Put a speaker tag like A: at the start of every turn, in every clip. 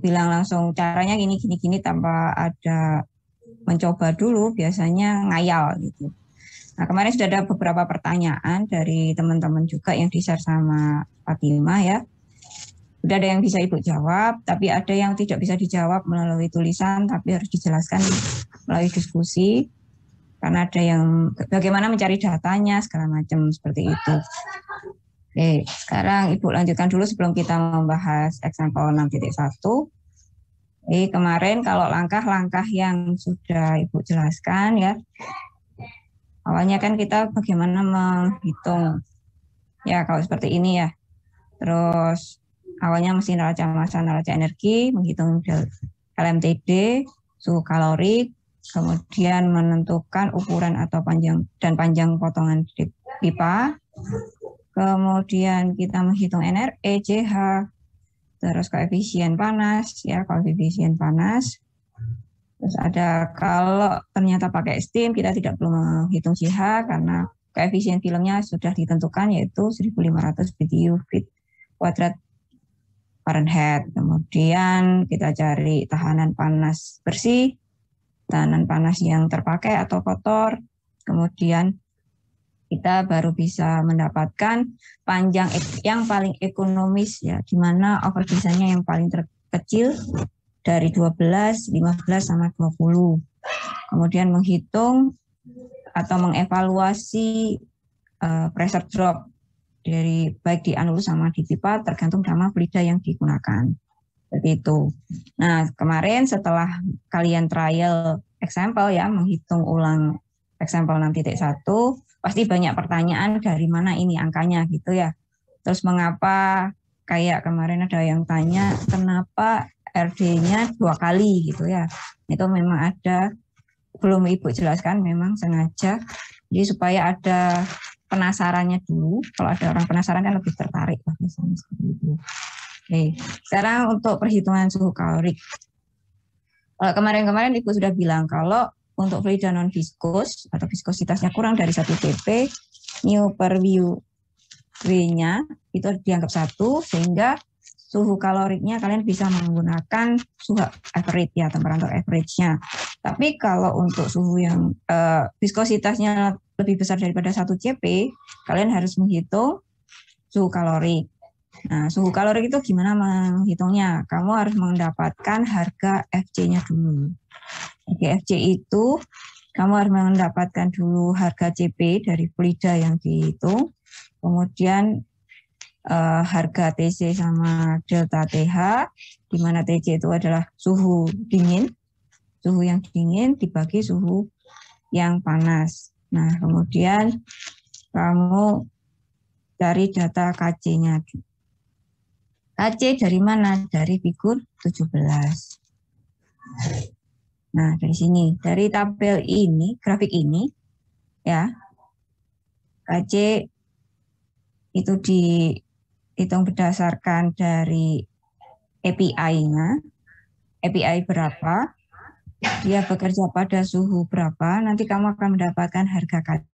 A: bilang langsung caranya gini tanpa ada mencoba dulu, biasanya ngayal gitu. Nah, kemarin sudah ada beberapa pertanyaan dari teman-teman juga yang di-share sama Fatimah ya. Sudah ada yang bisa Ibu jawab, tapi ada yang tidak bisa dijawab melalui tulisan, tapi harus dijelaskan melalui diskusi. Karena ada yang bagaimana mencari datanya, segala macam seperti itu. Oke, sekarang Ibu lanjutkan dulu sebelum kita membahas example 6.1. Kemarin kalau langkah-langkah yang sudah Ibu jelaskan ya, awalnya kan kita bagaimana menghitung ya kalau seperti ini ya. Terus awalnya mesti neraca massa, neraca energi, menghitung LMTD, suhu kalorik, kemudian menentukan ukuran atau panjang potongan pipa, kemudian kita menghitung NRE, CH, terus koefisien panas, ya koefisien panas. Terus ada kalau ternyata pakai steam kita tidak perlu menghitung CH karena koefisien filmnya sudah ditentukan yaitu 1.500 BTU feet kuadrat Fahrenheit. Kemudian kita cari tahanan panas bersih, tahanan panas yang terpakai atau kotor. Kemudian kita baru bisa mendapatkan panjang yang paling ekonomis ya, di mana overdesign-nya yang paling terkecil dari 12, 15 sama 20. Kemudian menghitung atau mengevaluasi pressure drop dari baik di anulus sama di pipa tergantung nama fluida yang digunakan. Seperti itu. Nah, kemarin setelah kalian trial example ya, menghitung ulang example 6.1, pasti banyak pertanyaan dari mana ini angkanya gitu ya. Terus mengapa kayak kemarin ada yang tanya kenapa RD-nya 2 kali gitu ya. Itu memang ada, belum Ibu jelaskan memang sengaja. Jadi supaya ada penasarannya dulu. Kalau ada orang penasaran kan lebih tertarik lah misalnya seperti itu. Oke, sekarang untuk perhitungan suhu kalorik. Kemarin-kemarin Ibu sudah bilang kalau untuk fluida non viskus atau viskositasnya kurang dari 1 pp, mu per V-nya itu dianggap 1 sehingga suhu kaloriknya kalian bisa menggunakan suhu average ya, temperatur average-nya. Tapi kalau untuk suhu yang viskositasnya lebih besar daripada 1 Cp, kalian harus menghitung suhu kalorik. Nah, suhu kalorik itu gimana menghitungnya? Kamu harus mendapatkan harga FC-nya dulu. Jadi FC itu kamu harus mendapatkan dulu harga Cp dari fluida yang dihitung, kemudian harga TC sama delta TH, di mana TC itu adalah suhu dingin, suhu yang dingin dibagi suhu yang panas. Nah, kemudian kamu cari data KC-nya. KC dari mana? Dari figur 17. Nah, dari sini, dari tabel ini, grafik ini, ya, KC itu dihitung berdasarkan dari API-nya, API berapa, dia bekerja pada suhu berapa, nanti kamu akan mendapatkan harga KC.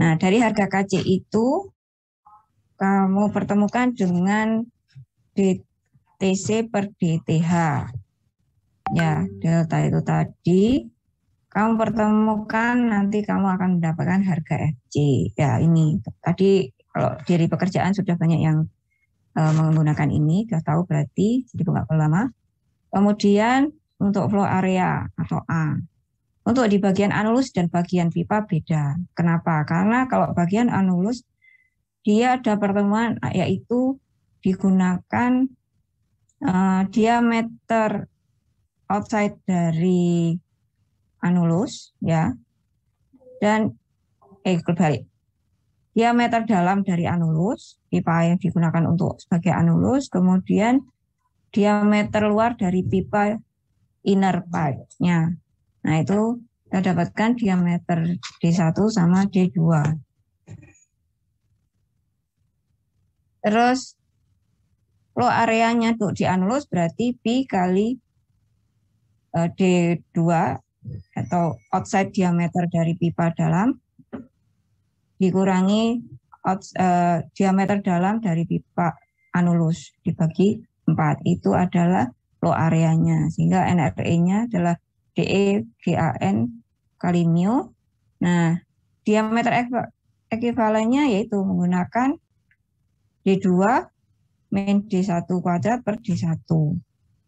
A: Nah, dari harga KC itu, kamu pertemukan dengan DTC per DTH. Ya, delta itu tadi, kamu pertemukan, nanti kamu akan mendapatkan harga FC. Ya, ini. Tadi kalau dari pekerjaan sudah banyak yang menggunakan ini, sudah tahu berarti, jadi nggak perlu lama. Kemudian untuk flow area atau A. Untuk di bagian anulus dan bagian pipa beda. Kenapa? Karena kalau bagian anulus, dia ada pertemuan yaitu digunakan diameter outside dari anulus ya, dan kebalik, diameter dalam dari anulus, pipa yang digunakan untuk sebagai anulus, kemudian diameter luar dari pipa inner pipe-nya. Nah, itu kita dapatkan diameter D1 sama D2. Terus flow areanya untuk di anulus berarti P kali D2 atau outside diameter dari pipa dalam dikurangi diameter dalam dari pipa anulus dibagi 4 itu adalah flow areanya, sehingga NRE-nya adalah DE GAN kali mu. Nah, diameter ekuivalennya yaitu menggunakan D2 min D1 kuadrat per D1.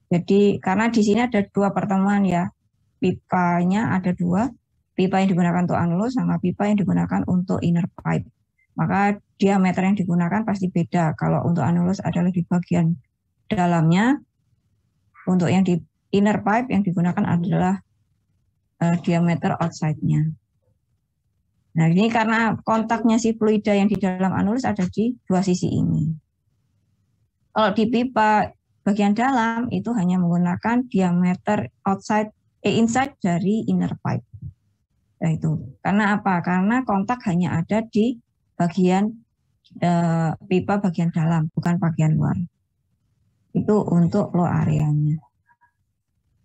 A: Jadi karena di sini ada dua pertemuan ya, pipanya ada dua, pipa yang digunakan untuk anulus sama pipa yang digunakan untuk inner pipe. Maka diameter yang digunakan pasti beda. Kalau untuk anulus adalah di bagian dalamnya, untuk yang di inner pipe yang digunakan adalah diameter outside-nya. Nah, ini karena kontaknya si fluida yang di dalam anulus ada di dua sisi ini. Kalau di pipa bagian dalam itu hanya menggunakan diameter inside dari inner pipe. Nah, itu. Karena apa? Karena kontak hanya ada di bagian pipa bagian dalam, bukan bagian luar. Itu untuk flow areanya.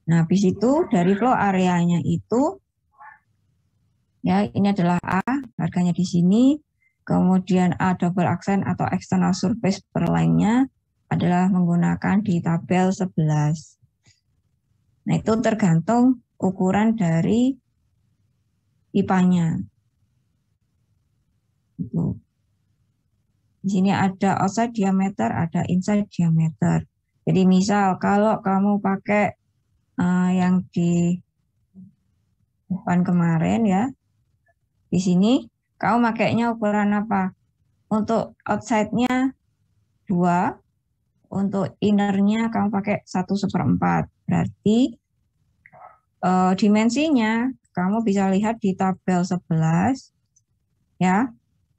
A: Nah, habis itu dari flow areanya itu, ya ini adalah A, harganya di sini. Kemudian A double accent atau external surface per line-nya adalah menggunakan di tabel 11. Nah, itu tergantung ukuran dari pipanya. Itu. Di sini ada outside diameter, ada inside diameter. Jadi misal kalau kamu pakai yang di depan kemarin ya, di sini kamu pakainya ukuran apa? Untuk outside-nya 2, untuk inner-nya kamu pakai 1/4. Berarti dimensinya kamu bisa lihat di tabel 11 ya.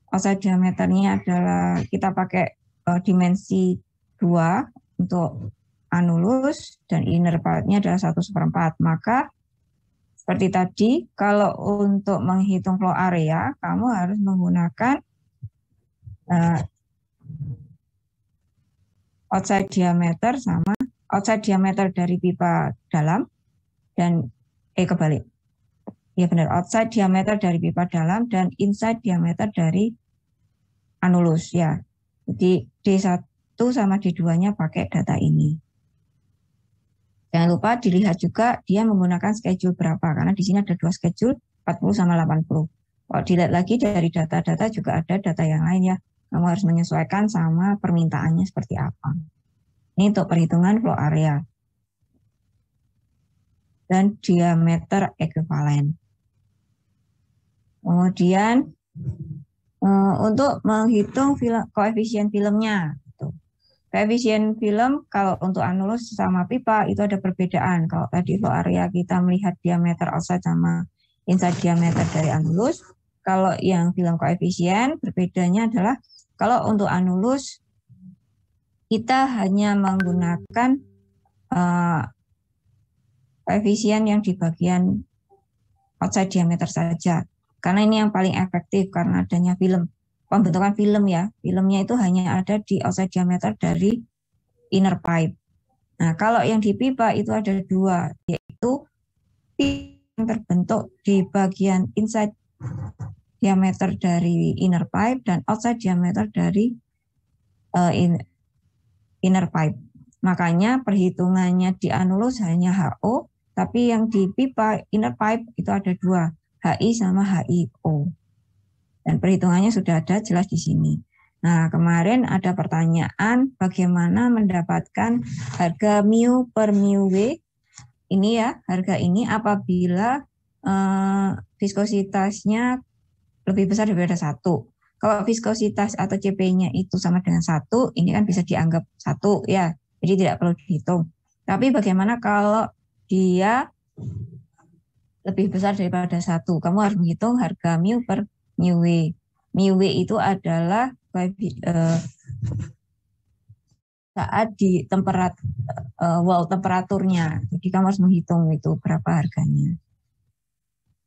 A: Outside diameternya adalah kita pakai dimensi 2 untuk anulus dan inner part-nya adalah 1/4. Maka seperti tadi, kalau untuk menghitung flow area, kamu harus menggunakan outside diameter sama outside diameter dari pipa dalam dan kebalik. Ya benar, outside diameter dari pipa dalam dan inside diameter dari anulus ya. Jadi D1 sama D2-nya pakai data ini. Jangan lupa dilihat juga dia menggunakan schedule berapa, karena di sini ada dua schedule, 40 sama 80. Kalau dilihat lagi dari data-data juga ada data yang lain ya. Kamu harus menyesuaikan sama permintaannya seperti apa. Ini untuk perhitungan flow area dan diameter ekuivalen. Kemudian untuk menghitung koefisien filmnya. Koefisien film kalau untuk anulus sama pipa itu ada perbedaan. Kalau tadi flow area kita melihat diameter outside sama inside diameter dari anulus. Kalau yang film koefisien berbedanya adalah kalau untuk anulus kita hanya menggunakan koefisien yang di bagian outside diameter saja. Karena ini yang paling efektif karena adanya film. Pembentukan film ya, filmnya itu hanya ada di outside diameter dari inner pipe. Nah, kalau yang di pipa itu ada dua, yaitu yang terbentuk di bagian inside diameter dari inner pipe dan outside diameter dari inner pipe. Makanya perhitungannya di anulus hanya HO, tapi yang di pipa inner pipe itu ada dua, HI sama HIO. Dan perhitungannya sudah ada jelas di sini. Nah, kemarin ada pertanyaan bagaimana mendapatkan harga mu per mu W. Ini ya, harga ini apabila viskositasnya lebih besar daripada 1. Kalau viskositas atau CP-nya itu sama dengan 1, ini kan bisa dianggap 1 ya. Jadi tidak perlu dihitung. Tapi bagaimana kalau dia lebih besar daripada 1? Kamu harus menghitung harga mu per mu W. Mu W itu adalah saat di temperaturnya. Jadi kamu harus menghitung itu berapa harganya.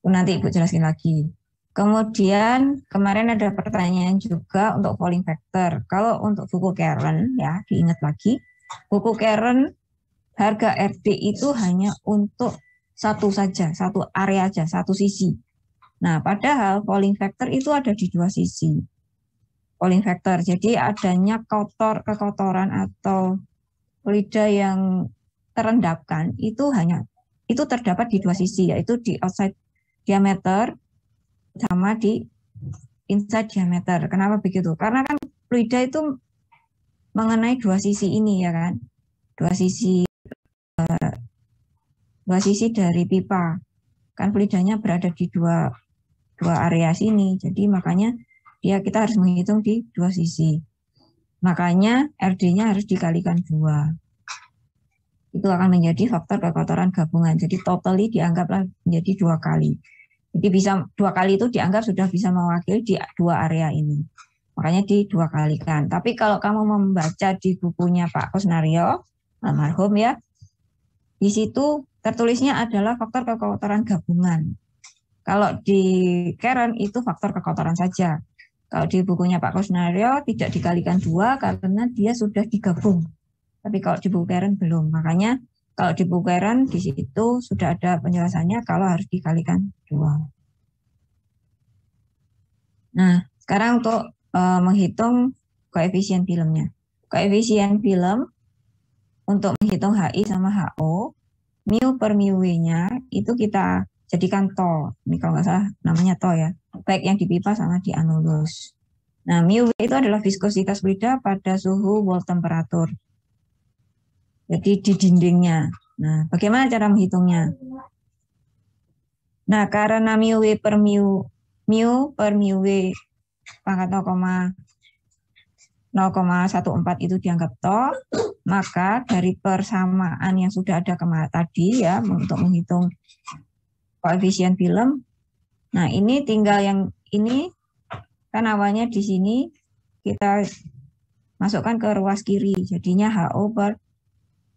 A: Nanti Ibu jelasin lagi. Kemudian kemarin ada pertanyaan juga untuk Fouling factor. Kalau untuk buku Karen ya diingat lagi, buku Karen harga RD itu hanya untuk satu saja, satu area aja, satu sisi. Nah, padahal Fouling factor itu ada di dua sisi. Fouling factor, jadi adanya kekotoran atau fluida yang terendapkan itu terdapat di dua sisi, yaitu di outside diameter sama di inside diameter. Kenapa begitu? Karena kan fluida itu mengenai dua sisi ini ya kan, dua sisi dari pipa. Kan fluidanya berada di dua area sini, jadi makanya kita harus menghitung di dua sisi. Makanya RD-nya harus dikalikan 2. Itu akan menjadi faktor kekotoran gabungan. Jadi totally dianggaplah menjadi 2 kali. Jadi bisa 2 kali itu dianggap sudah bisa mewakili di 2 area ini. Makanya di 2 kalikan. Tapi kalau kamu membaca di bukunya Pak Kusnario, almarhum ya, di situ tertulisnya adalah faktor kekotoran gabungan. Kalau di Karen itu faktor kekotoran saja. Kalau di bukunya Pak Kusnario tidak dikalikan 2 karena dia sudah digabung. Tapi kalau di buku Karen belum. Makanya kalau di buku Karen di situ sudah ada penjelasannya kalau harus dikalikan 2. Nah, sekarang untuk menghitung koefisien filmnya. Koefisien film untuk menghitung HI sama HO, mu per mu W-nya itu kita jadikan to. Ini kalau nggak salah namanya to ya. Baik yang di pipa sama di anulus. Nah, mu W itu adalah viskositas fluida pada suhu wall temperatur. Jadi di dindingnya. Nah, bagaimana cara menghitungnya? Nah, karena mu W per mu W pangkat 0,14 itu dianggap to, maka dari persamaan yang sudah ada tadi ya untuk menghitung koefisien film. Nah, ini tinggal yang ini kan awalnya di sini kita masukkan ke ruas kiri, jadinya HO per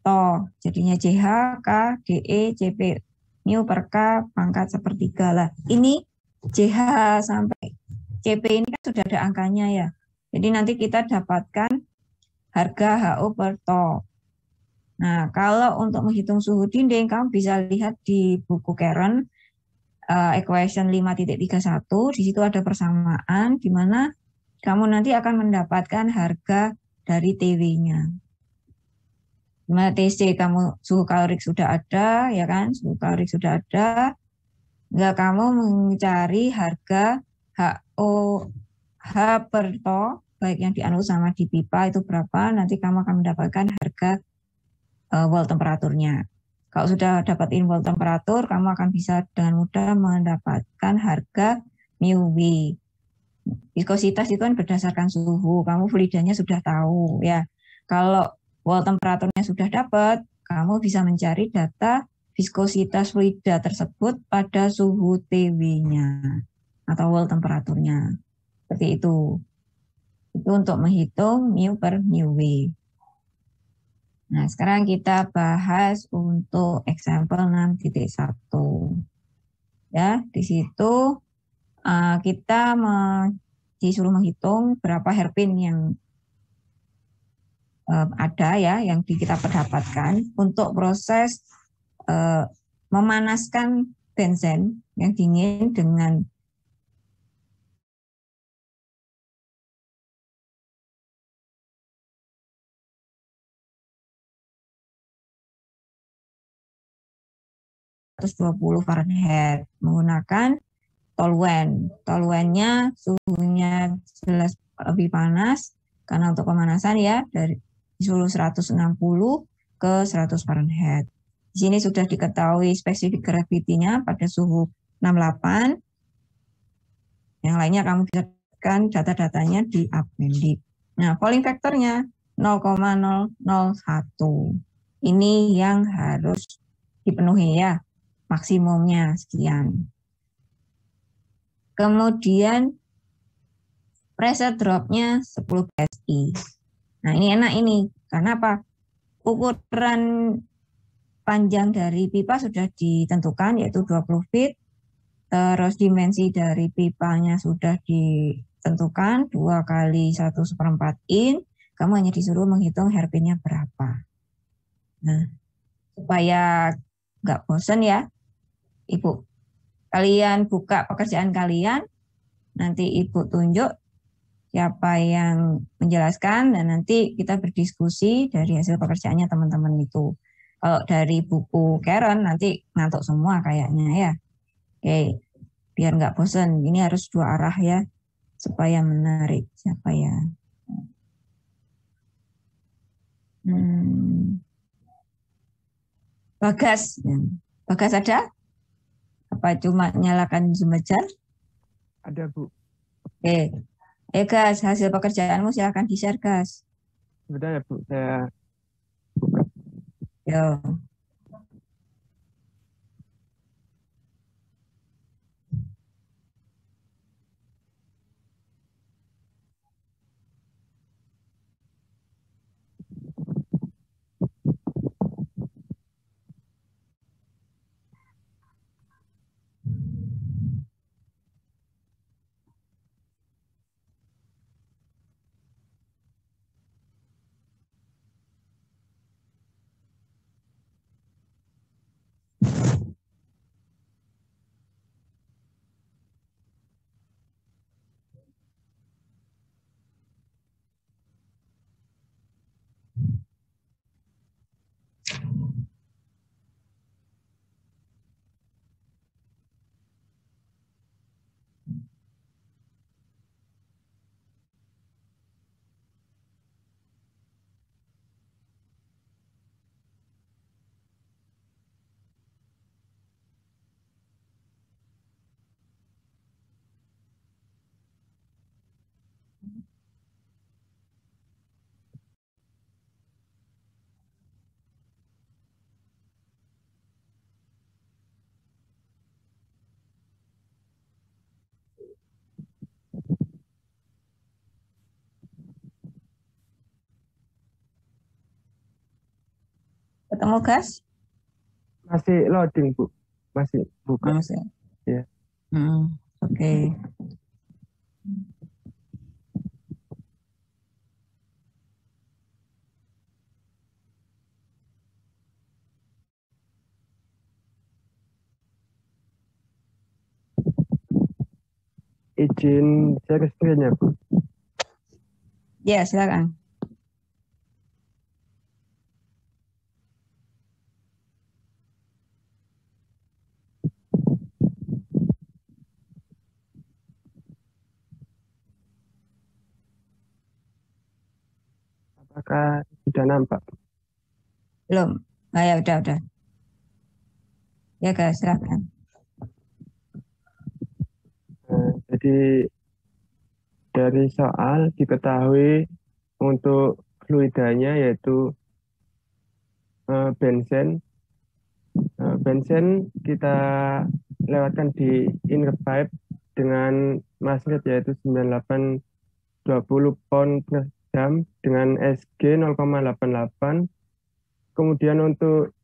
A: to, jadinya JH, K, DE, CP, mu per K pangkat 1/3 lah. Ini JH sampai CP ini kan sudah ada angkanya ya. Jadi nanti kita dapatkan harga HO per to. Nah, kalau untuk menghitung suhu dinding, kamu bisa lihat di buku Karen, equation 5.31, di situ ada persamaan, di mana kamu nanti akan mendapatkan harga dari TW-nya. Di mana TC kamu suhu kalorik sudah ada, ya kan? Suhu kalorik sudah ada. Enggak, kamu mencari harga HO H per to, baik yang di anus sama di pipa itu berapa, nanti kamu akan mendapatkan harga wall temperaturnya. Kalau sudah dapatin wall temperatur, kamu akan bisa dengan mudah mendapatkan harga mu W. Viskositas itu kan berdasarkan suhu, kamu fluidanya sudah tahu ya. Kalau wall temperaturnya sudah dapat, kamu bisa mencari data viskositas fluida tersebut pada suhu TW-nya atau wall temperaturnya. Seperti itu. Itu untuk menghitung mu per mu W. Nah, sekarang kita bahas untuk example 6.1. Ya, di situ kita disuruh menghitung berapa hairpin yang ada ya, yang kita dapatkan untuk proses memanaskan benzen yang dingin dengan Fahrenheit menggunakan toluen. Toluennya suhunya jelas lebih panas karena untuk pemanasan ya dari suhu 160 ke 100 Fahrenheit. Di sini sudah diketahui spesifik gravity-nya pada suhu 68. Yang lainnya kamu bisa dapatkan data-datanya di appendix. Nah, Fouling factor-nya 0,001. Ini yang harus dipenuhi ya. Maksimumnya sekian. Kemudian pressure drop-nya 10 PSI. Nah, ini enak ini. Karena apa? Ukuran panjang dari pipa sudah ditentukan yaitu 20 feet. Terus dimensi dari pipanya sudah ditentukan 2 kali 1/4 in. Kamu hanya disuruh menghitung hairpin-nya berapa. Nah, supaya nggak bosan ya, Ibu, kalian buka pekerjaan kalian, nanti Ibu tunjuk siapa yang menjelaskan dan nanti kita berdiskusi dari hasil pekerjaannya teman-teman itu. Kalau dari buku Karen nanti ngantuk semua kayaknya ya. Oke, biar nggak bosan. Ini harus dua arah ya supaya menarik. Siapa ya? Hmm, Bagas. Bagas ada? Apa cuma nyalakan Zoom aja?
B: Ada, Bu.
A: Oke. Gas, hasil pekerjaanmu silakan di-share, Gas.
B: Sebentar ya, Bu. Saya buka.
A: Yo. Ketemu, Gas?
B: Masih loading, Bu. Masih buka.
A: Masih.
B: Ya.
A: Oke.
B: Izin share screen ya, Bu.
A: Ya, silakan.
B: Apakah sudah nampak?
A: Belum. Nah, ya udah. Ya, Gas, silakan.
B: Jadi dari soal diketahui untuk fluidanya yaitu benzen. Benzen kita lewatkan di inner pipe dengan mass rate yaitu 9820 pound per jam dengan SG 0,88. Kemudian untuk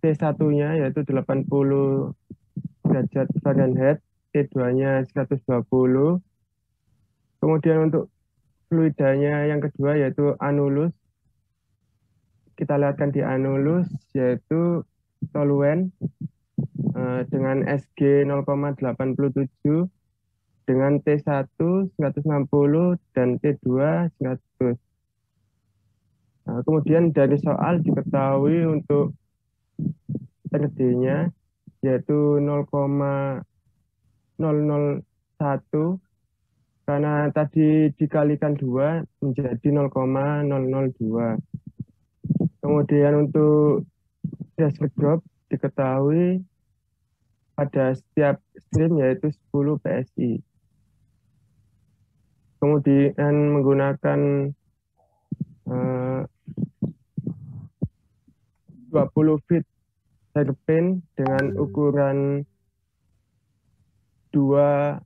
B: T1-nya yaitu 80 derajat Fahrenheit, T2-nya 120. Kemudian untuk fluidanya yang kedua yaitu anulus. Kita lihatkan di anulus yaitu soluen dengan SG 0,87 dengan T1 160 dan T2 100. Nah, kemudian dari soal diketahui untuk RD-nya yaitu 0,001 karena tadi dikalikan 2 menjadi 0,002. Kemudian untuk pressure drop diketahui pada setiap stream yaitu 10 PSI. Kemudian menggunakan 20 feet serpent dengan ukuran 2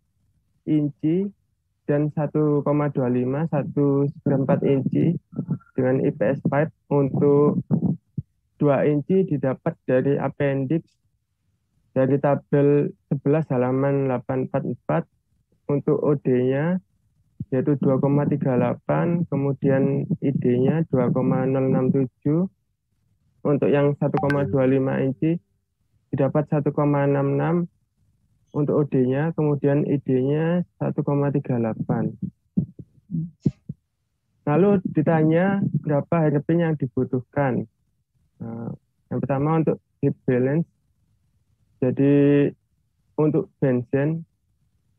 B: inci dan 1,25 1/4 inci dengan IPS pipe. Untuk 2 inci didapat dari appendix dari tabel 11 halaman 844. Untuk OD-nya yaitu 2,38, kemudian ID-nya 2,067. Untuk yang 1,25 inci didapat 1,66 untuk OD-nya, kemudian ID-nya 1,38. Lalu ditanya berapa hairpin yang dibutuhkan. Yang pertama untuk heat balance. Jadi untuk benzen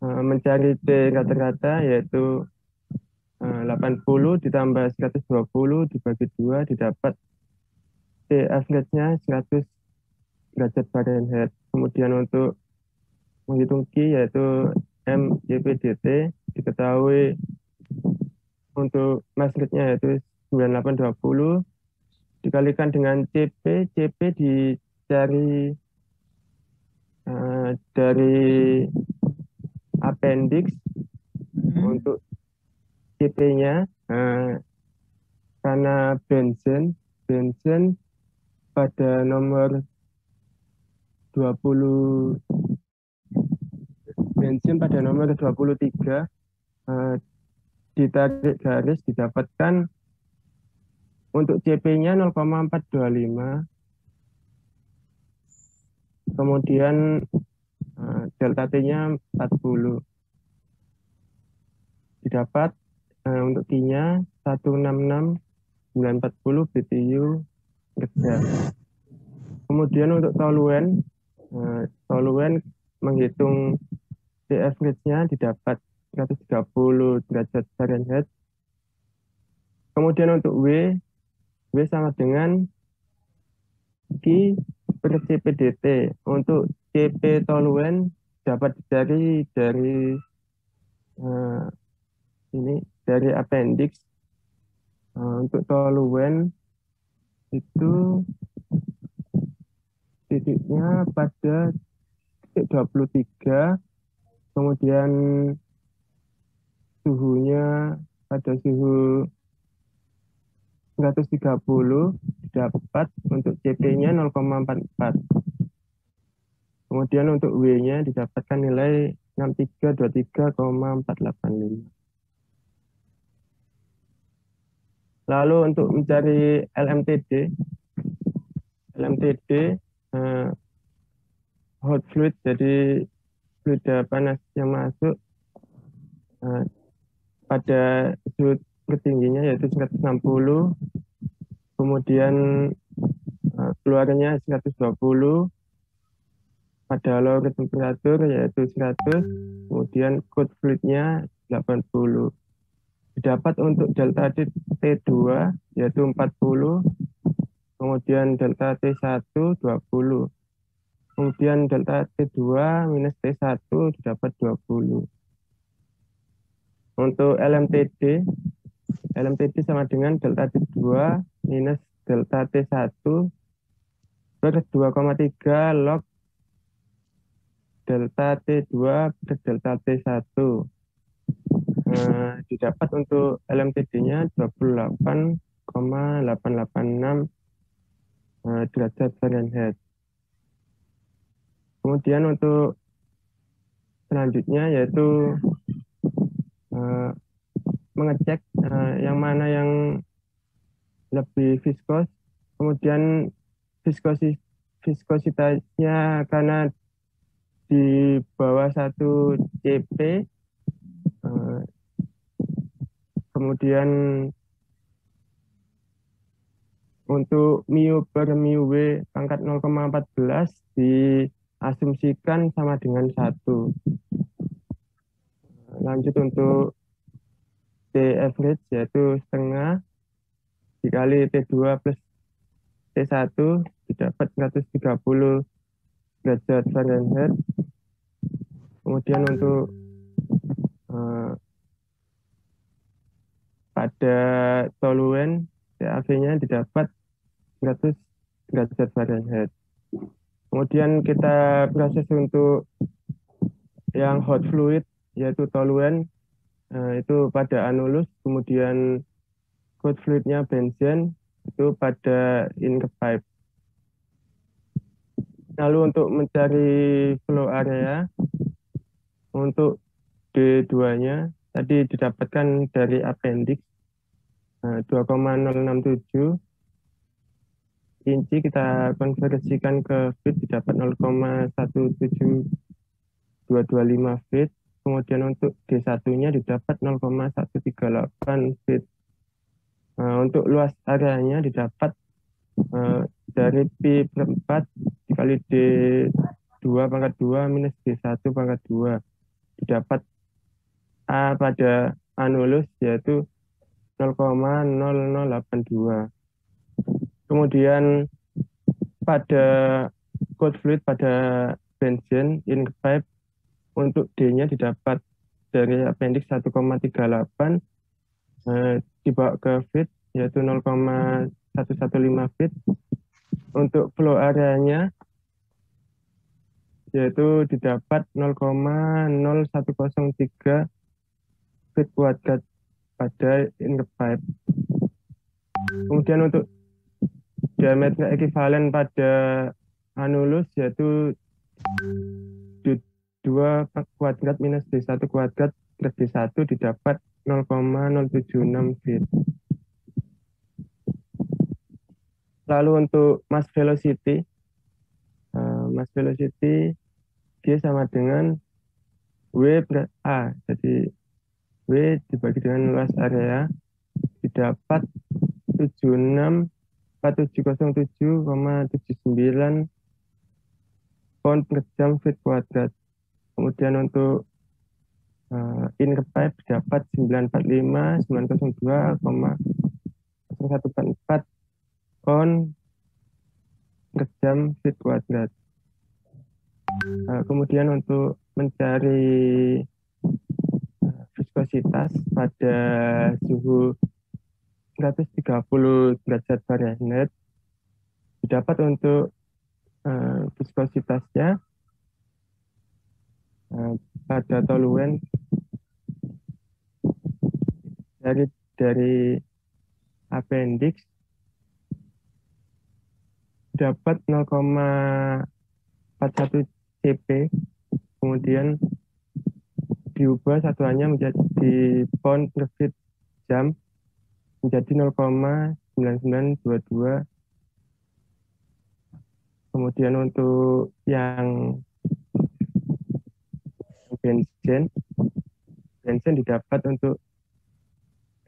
B: mencari T rata-rata yaitu 80 ditambah 120 dibagi 2 didapat T average-nya 100 derajat Fahrenheit. Kemudian untuk menghitung Q yaitu MJPDT diketahui untuk mass rate-nya yaitu 9820 dikalikan dengan CP. CP dicari dari appendix. Untuk CP-nya karena benzen pada nomor 20 bensin pada nomor 23 ditarik garis didapatkan untuk CP-nya 0,425. Kemudian delta T-nya 40. Didapat untuk Q-nya 166.940 BTU per jam. Kemudian untuk toluen menghitung T average-nya didapat 130 derajat Fahrenheit. Kemudian untuk W sama dengan Q per CPDT. Untuk CP toluen dapat dicari dari dari appendix. Untuk toluen itu titiknya pada titik 23, kemudian suhunya pada suhu 130 dapat untuk CP-nya 0,44. Kemudian untuk W-nya didapatkan nilai 6323,485. Lalu untuk mencari LMTD hot fluid, jadi fluid panas yang masuk pada suhu tertingginya yaitu 160, kemudian keluarnya 120 pada lower temperatur yaitu 100, kemudian cold fluidnya 80. Didapat untuk delta T2 yaitu 40, kemudian delta T1 20, kemudian delta T2 minus T1 didapat 20. Untuk LMTD sama dengan delta T2 minus delta T1 per 2,3 log delta T2 per delta T1. Didapat untuk LMTD-nya 28,886 derajat Fahrenheit. Kemudian untuk selanjutnya yaitu mengecek yang mana yang lebih viskos, kemudian viskositasnya karena di bawah 1 CP, kemudian untuk mu per mu W pangkat 0,14 diasumsikan sama dengan 1. Lanjut untuk T average yaitu setengah dikali T2 plus T1 didapat 130 derajat Fahrenheit. Kemudian untuk pada toluen TAV-nya didapat 100 derajat Fahrenheit. Kemudian kita proses untuk yang hot fluid yaitu toluen itu pada anulus, kemudian cold fluidnya benzen itu pada ink pipe. Lalu untuk mencari flow area untuk D2-nya tadi didapatkan dari appendix 2,067 inci, kita konversikan ke feet didapat 0,17225 feet. kemudian untuk D1-nya didapat 0,138 feet. Untuk luas areanya didapat dari Pi per 4 dikali D2 pangkat 2 minus D1 pangkat 2. Didapat A pada anulus yaitu 0,0082. Kemudian pada cold fluid pada benzen in pipe untuk D-nya didapat dari appendix 1,38 dibawa ke feet yaitu 0,115 feet. Untuk flow areanya yaitu didapat 0,0103 feet kuadrat pada inner pipe. Kemudian untuk diameter ekuivalen pada anulus yaitu D2 kuadrat minus D1 kuadrat plus D1 didapat 0,076 feet. Lalu untuk mass velocity dia sama dengan W per A. Jadi W dibagi dengan luas area didapat 4707,79 pound per jam feet kuadrat. Kemudian untuk inner pipe dapat 945.902,0144 pound per jam feet kuadrat. Kemudian untuk mencari viskositas pada suhu 130 derajat Fahrenheit didapat untuk viskositasnya pada toluen dari appendix dapat 0,41 cp, kemudian diubah satuannya menjadi pound per feet jam menjadi 0,9922. Kemudian untuk yang benzen didapat untuk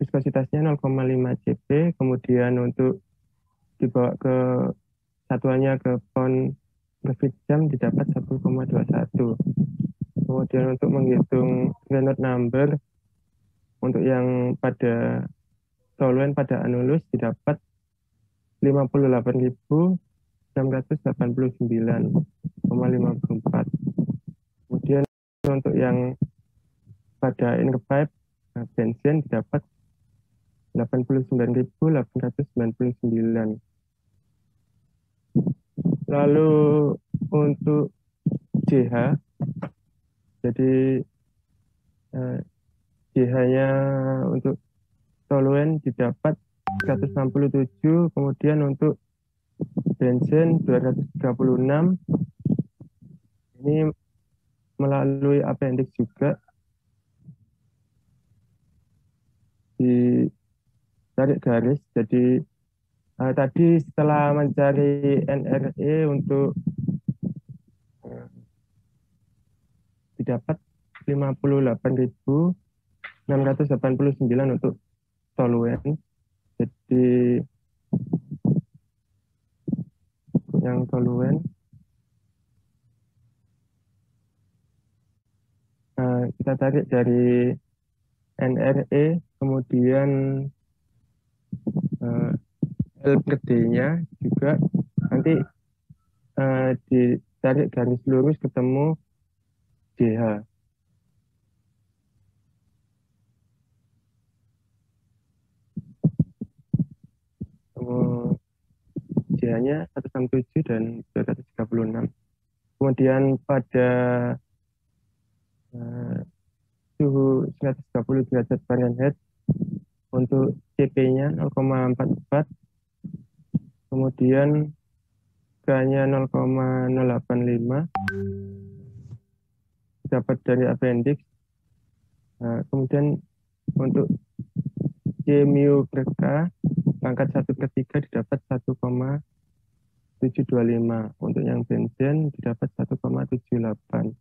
B: viskositasnya 0,5 cp, kemudian untuk dibawa ke satuannya ke pound per feet jam didapat 1,21. Kemudian untuk menghitung Reynolds number untuk yang pada soluen pada anulus didapat 58.689,54. Kemudian untuk yang pada inner pipe benzen didapat 89.899. Lalu untuk JH, jadi JH-nya untuk soluen didapat 167, kemudian untuk benzen 236. Ini melalui appendix juga ditarik garis. Jadi tadi setelah mencari NRE untuk didapat 58.689 untuk soluen. Jadi yang soluen kita tarik dari NRE, kemudian L per D-nya juga nanti ditarik garis lurus ketemu JH. JH-nya 167 dan 236. Kemudian pada suhu 130 derajat Fahrenheit untuk CP-nya 0,44, kemudian K-nya 0,085 dapat dari appendix. Kemudian untuk C mu per K pangkat 1/3 didapat 1,725. Untuk yang benzen didapat 1,78.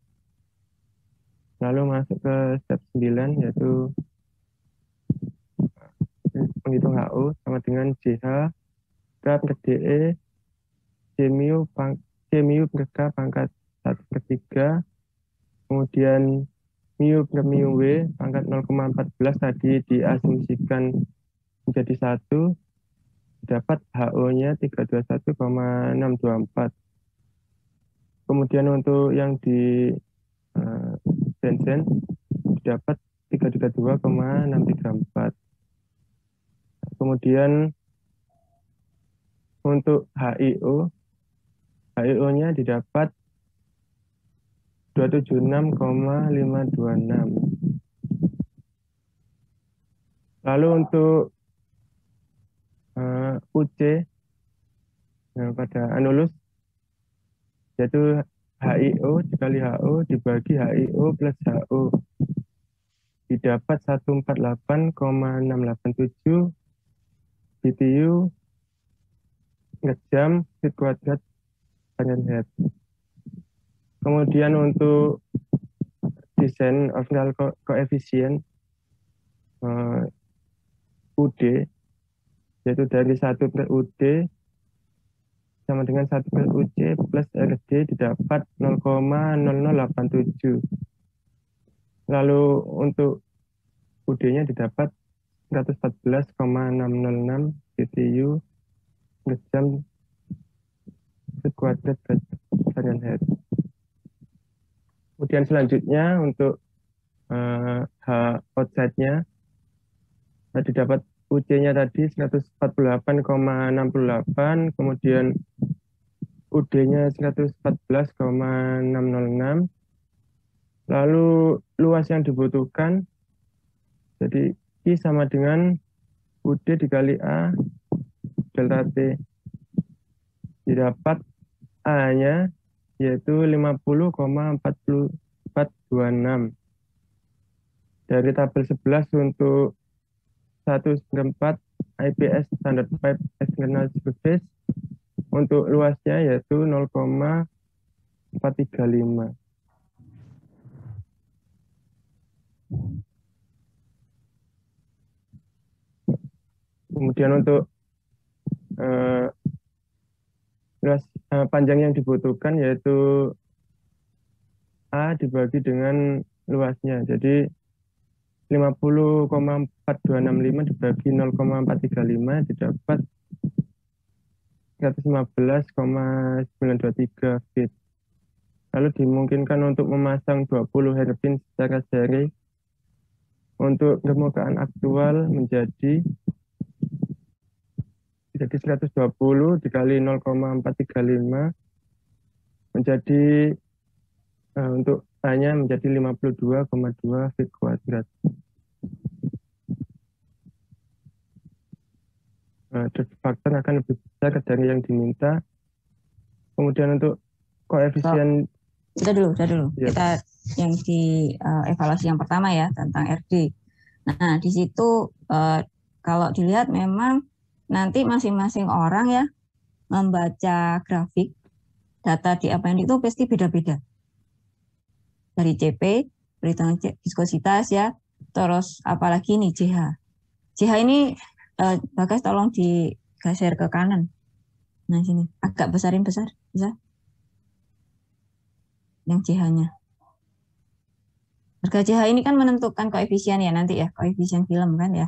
B: Lalu masuk ke step 9 yaitu menghitung HO sama dengan JH, K per DE, C mu per K pangkat 1/3, kemudian mu per mu W pangkat 0,14 tadi diasumsikan menjadi 1, dapat HO-nya 321,624. Kemudian untuk yang di benzen dapat 332,634. Kemudian untuk HIO-nya didapat 276,526. Lalu untuk UC pada anulus yaitu HIO dikali HO dibagi HIO plus HO didapat 148,687 BTU per jam feet kuadrat Fahrenheit. Kemudian untuk desain overall koefisien UD yaitu dari 1 per UD sama dengan 1 per UC plus RD didapat 0,0087. Lalu untuk UD-nya didapat 114,606 BTU per jam feet kuadrat Fahrenheit. Kemudian selanjutnya untuk H outside-nya didapat UC-nya tadi 148,68, kemudian UD-nya 114,606. Lalu luas yang dibutuhkan, jadi I sama dengan UD dikali A delta T. Didapat A-nya yaitu 50,4426. Dari tabel 11 untuk 1/4 IPS standard pipe external surface untuk luasnya yaitu 0,435. Kemudian untuk luas panjang yang dibutuhkan yaitu A dibagi dengan luasnya. Jadi 50,4265 dibagi 0,435 didapat 115,923 feet. Lalu dimungkinkan untuk memasang 20 hairpin secara seri. Untuk permukaan aktual menjadi 120 dikali 0,435 menjadi untuk A-nya menjadi 52,2 feet kuadrat. Faktor akan lebih besar dari yang diminta. Kemudian untuk koefisien
A: Udah dulu.
B: Ya.
A: Kita yang di evaluasi yang pertama ya tentang RD. Nah, di situ kalau dilihat memang nanti masing-masing orang ya membaca grafik data di apa yang itu pasti beda-beda. Dari CP, perhitungan viskositas ya, terus apalagi nih JH. JH ini Bagas tolong digeser ke kanan. Nah, sini agak besar, bisa? Yang JH-nya. Harga JH ini kan menentukan koefisien ya nanti ya, koefisien film kan ya.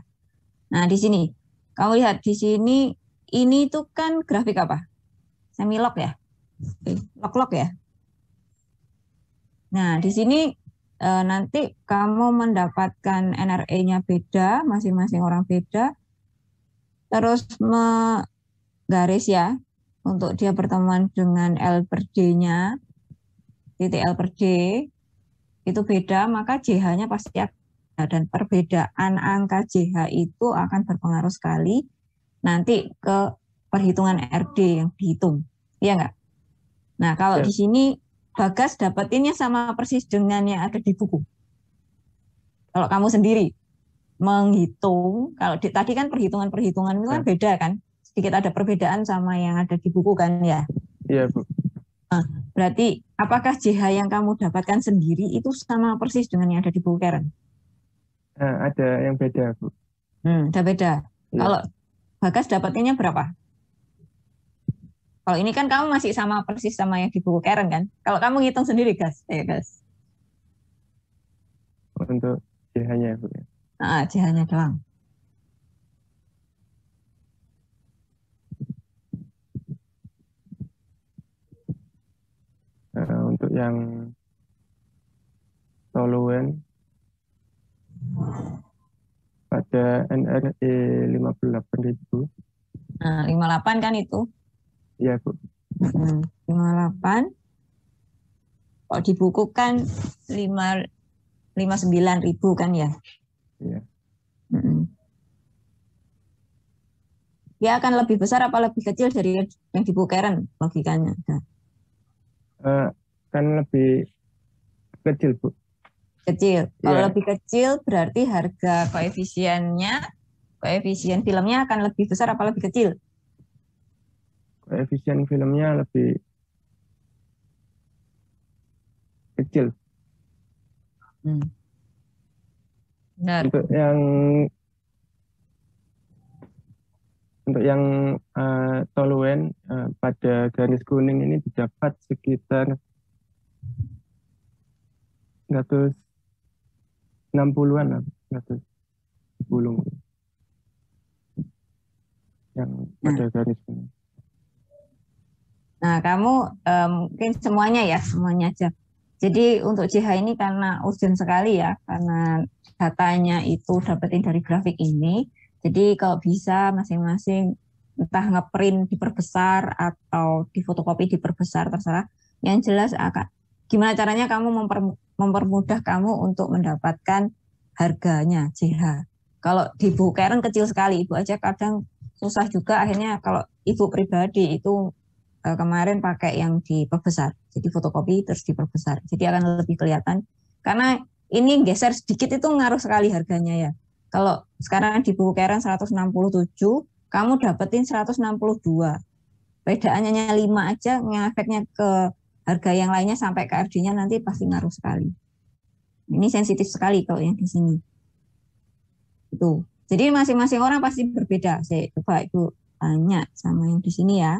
A: Nah, di sini kamu lihat di sini ini tuh kan grafik apa? Semilog ya. Log-log ya. Nah, di sini nanti kamu mendapatkan NRE-nya beda, masing-masing orang beda. Terus garis ya untuk dia pertemuan dengan L per D-nya. Titik L per D itu beda, maka JH-nya pasti ada. Dan perbedaan angka JH itu akan berpengaruh sekali nanti ke perhitungan RD yang dihitung. Iya nggak? Nah, kalau di sini Bagas dapetinnya sama persis dengan yang ada di buku. Kalau kamu sendiri menghitung, kalau tadi kan perhitungan-perhitungan itu kan beda kan? Sedikit ada perbedaan sama yang ada di buku kan ya?
B: Iya, Bu.
A: Nah, berarti apakah JH yang kamu dapatkan sendiri itu sama persis dengan yang ada di buku Karen?
B: Ada yang beda, Bu.
A: Udah beda.
B: Iya.
A: Kalau Bagas dapatinnya berapa? Kalau ini kan kamu masih sama persis sama yang di buku Karen kan? Kalau kamu ngitung sendiri, Gas. Gas.
B: Untuk JH-nya, Bu.
A: JH-nya doang.
B: Untuk yang toluen pada NRE 58.000.
A: 58 kan itu?
B: Iya, Bu.
A: 58. Kalau di buku kan 59.000 kan ya?
B: Iya.
A: Dia akan lebih besar apa lebih kecil dari yang di buku Karen logikanya?
B: Kan lebih kecil, Bu.
A: Kecil. Kalau
B: Iya.
A: lebih kecil berarti harga koefisien filmnya akan lebih besar apa lebih kecil?
B: Koefisien filmnya lebih kecil.
A: Benar.
B: Untuk yang toluen pada garis kuning ini didapat sekitar 160-an lah, 110 yang pada garis kuning.
A: Nah, kamu mungkin semuanya aja. Jadi untuk JH ini karena urgent sekali ya, karena datanya itu dapetin dari grafik ini. Jadi kalau bisa masing-masing entah ngeprint diperbesar atau difotokopi diperbesar terserah. Yang jelas gimana caranya kamu mempermudah kamu untuk mendapatkan harganya JH. Kalau di buku Karen kecil sekali, ibu aja kadang susah juga akhirnya kalau ibu pribadi itu kemarin pakai yang diperbesar, jadi fotokopi terus diperbesar, jadi akan lebih kelihatan. Karena ini geser sedikit itu ngaruh sekali harganya ya. Kalau sekarang di buku Karen 167, kamu dapetin 162. Bedaannya 5 aja, ngefeknya ke harga yang lainnya sampai ke RD-nya nanti pasti ngaruh sekali. Ini sensitif sekali kalau yang di sini. Itu. Jadi masing-masing orang pasti berbeda. Saya coba Ibu tanya sama yang di sini ya.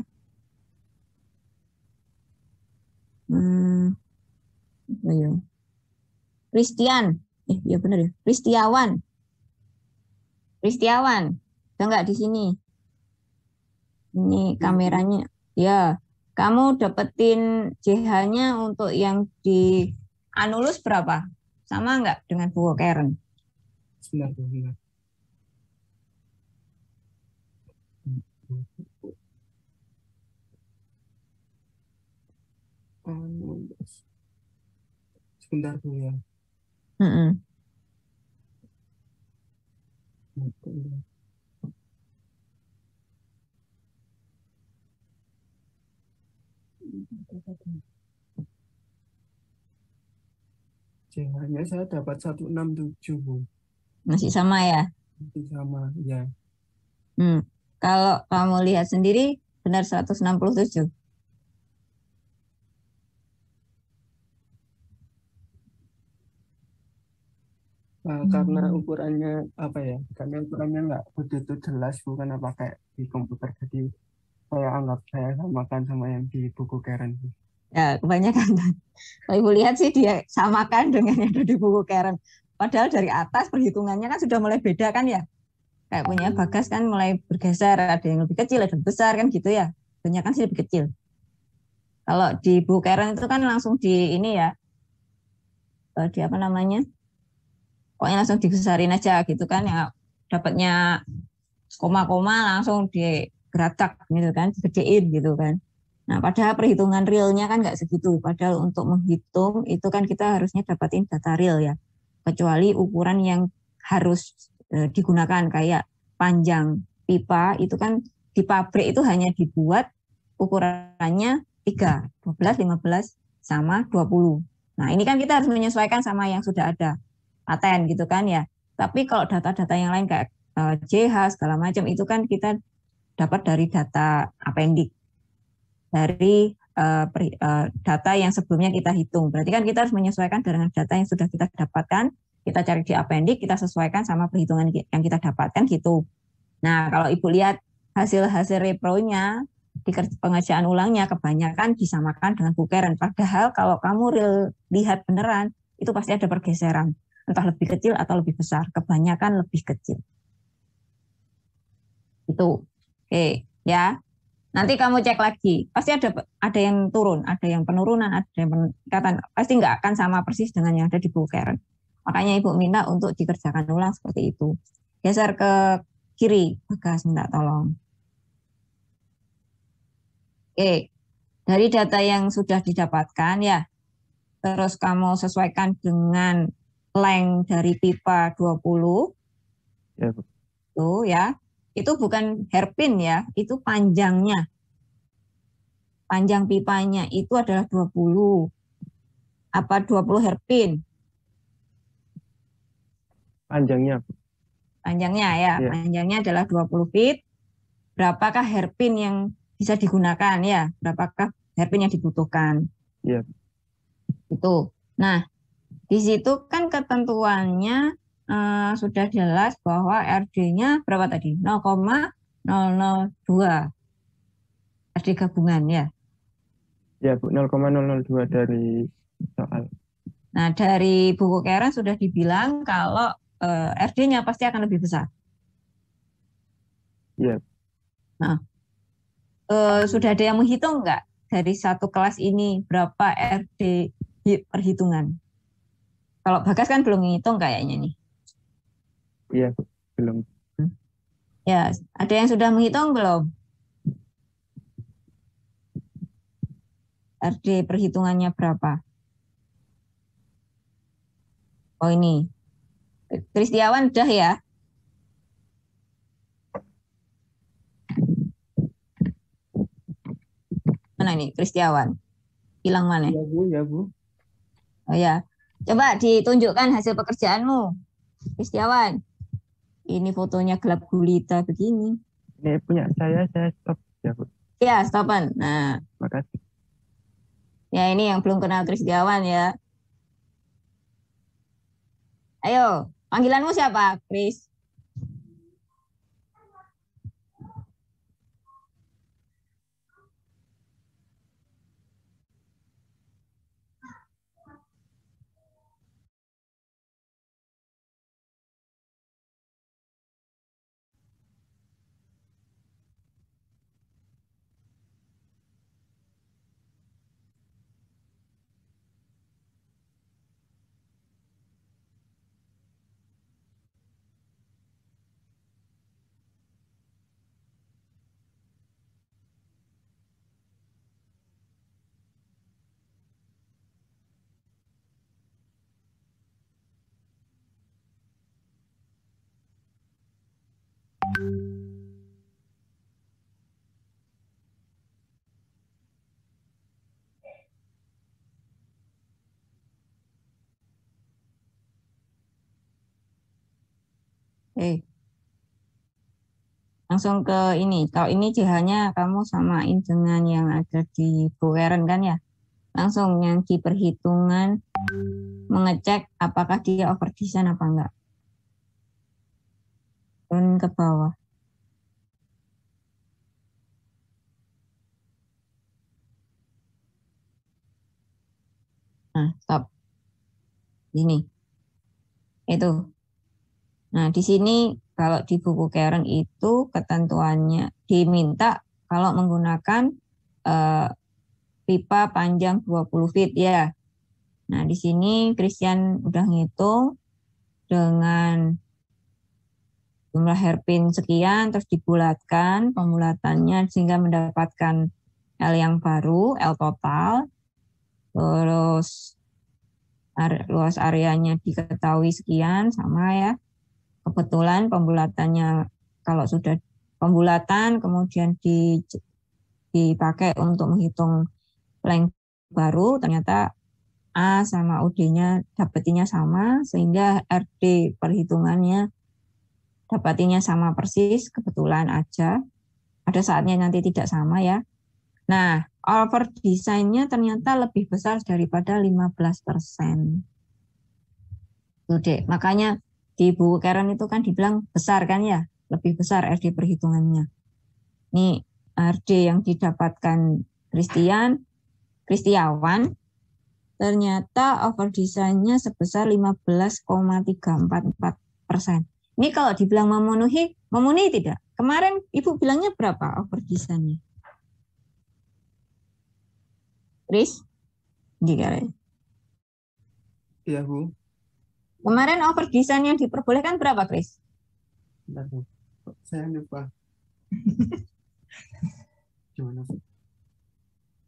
A: Kristian, ya benar ya. Kristiawan, udah nggak di sini? Ini kameranya. Ya, kamu dapetin JH-nya untuk yang di Anulus berapa? Sama nggak dengan buku Karen?
B: 90. Sebentar Bu ya. JH-nya saya dapat 167, Bu.
A: Masih sama ya?
B: Masih sama, ya.
A: Kalau kamu lihat sendiri, benar 167.
B: Karena ukurannya apa ya? Karena ukurannya nggak begitu jelas, bukan apa kayak di komputer. Jadi saya anggap saya samakan sama yang di buku Karen.
A: Ya, kebanyakan. Kalau Ibu lihat sih dia samakan dengan yang ada di buku Karen. Padahal dari atas perhitungannya kan sudah mulai beda kan ya. Kayak punya Bagas kan mulai bergeser, ada yang lebih kecil, ada yang besar kan gitu ya. Kebanyakan sih lebih kecil. Kalau di buku Karen itu kan langsung di ini ya, di apa namanya, pokoknya langsung dibesarin aja gitu kan ya, dapatnya koma-koma langsung digeratak gitu kan, digedein gitu kan. Nah, padahal perhitungan realnya kan nggak segitu. Padahal untuk menghitung itu kan kita harusnya dapatin data real ya. Kecuali ukuran yang harus digunakan kayak panjang pipa itu kan di pabrik itu hanya dibuat ukurannya 3, 12, 15, sama 20. Nah, ini kan kita harus menyesuaikan sama yang sudah ada paten gitu kan ya. Tapi kalau data-data yang lain kayak JH segala macam itu kan kita dapat dari data appendix dari data yang sebelumnya kita hitung. Berarti kan kita harus menyesuaikan dengan data yang sudah kita dapatkan, kita cari di appendix, kita sesuaikan sama perhitungan yang kita dapatkan gitu. Nah, kalau Ibu lihat hasil-hasil repronya di pengerjaan ulangnya kebanyakan disamakan dengan Bukeren. Padahal kalau kamu lihat beneran, itu pasti ada pergeseran. Entah lebih kecil atau lebih besar. Kebanyakan lebih kecil. Itu. Oke, ya. Nanti kamu cek lagi, pasti ada yang turun, ada yang penurunan, ada yang peningkatan, pasti nggak akan sama persis dengan yang ada di buku Karen. Makanya Ibu minta untuk dikerjakan ulang seperti itu. Geser ke kiri, Bagas minta tolong. Oke, dari data yang sudah didapatkan ya, terus kamu sesuaikan dengan length dari pipa 20,
B: Ya,
A: tuh ya, itu bukan hairpin ya, itu panjangnya. Panjang pipanya itu adalah 20. Apa 20 hairpin?
B: panjangnya.
A: Panjangnya ya,
B: Ya.
A: panjangnya adalah 20 feet. Berapakah hairpin yang bisa digunakan ya? Berapakah hairpin yang dibutuhkan?
B: Ya.
A: Itu. Nah, di situ kan ketentuannya sudah jelas bahwa RD-nya berapa tadi? 0,002. RD gabungan ya.
B: Ya, Bu, 0,002 dari soal.
A: Nah, dari buku Karen sudah dibilang kalau RD-nya pasti akan lebih besar.
B: Ya.
A: Nah, sudah ada yang menghitung nggak dari satu kelas ini berapa RD perhitungan? Kalau Bagas kan belum menghitung kayaknya nih.
B: Iya, Bu, belum.
A: Ya, ada yang sudah menghitung belum? RD perhitungannya berapa? Oh ini, Kristiawan udah ya? Mana nih Kristiawan? Hilang mana?
B: Ya, Bu, ya, Bu.
A: Oh ya, coba ditunjukkan hasil pekerjaanmu, Kristiawan. Ini fotonya gelap gulita begini.
B: Ini punya saya stop ya, Bu.
A: Ya, stopan. Nah,
B: Makasih.
A: ya ini yang belum kenal Kristiawan ya. Ayo, panggilanmu siapa, Kris? Langsung ke ini. Kalau ini hanya kamu samain dengan yang ada di Bukeren kan ya. Langsung yang di perhitungan mengecek apakah dia over design apa enggak. Turun ke bawah. Nah, stop. Ini. Itu. Nah, di sini kalau di buku Karen itu ketentuannya diminta kalau menggunakan pipa panjang 20 feet ya. Nah, di sini Christian udah ngitung dengan jumlah hairpin sekian, terus dibulatkan pembulatannya sehingga mendapatkan L yang baru, L total, terus luas areanya diketahui sekian, sama ya. Kebetulan pembulatannya kalau sudah pembulatan kemudian dipakai untuk menghitung length baru, ternyata A sama UD-nya dapatinya sama, sehingga RD perhitungannya dapatinya sama persis, kebetulan aja. Ada saatnya nanti tidak sama ya. Nah, over desainnya ternyata lebih besar daripada 15%. Tuh Dek, makanya di buku Karen itu kan dibilang besar kan ya, lebih besar RD perhitungannya. Ini RD yang didapatkan Kristiawan ternyata over desainnya sebesar 15,344%. Ini kalau dibilang memenuhi tidak? Kemarin Ibu bilangnya berapa over desainnya? Kris?
B: Iya, Bu.
A: Kemarin over design yang diperbolehkan berapa, Kris?
B: Bentar, Bu. Saya lupa. Gimana, Bu?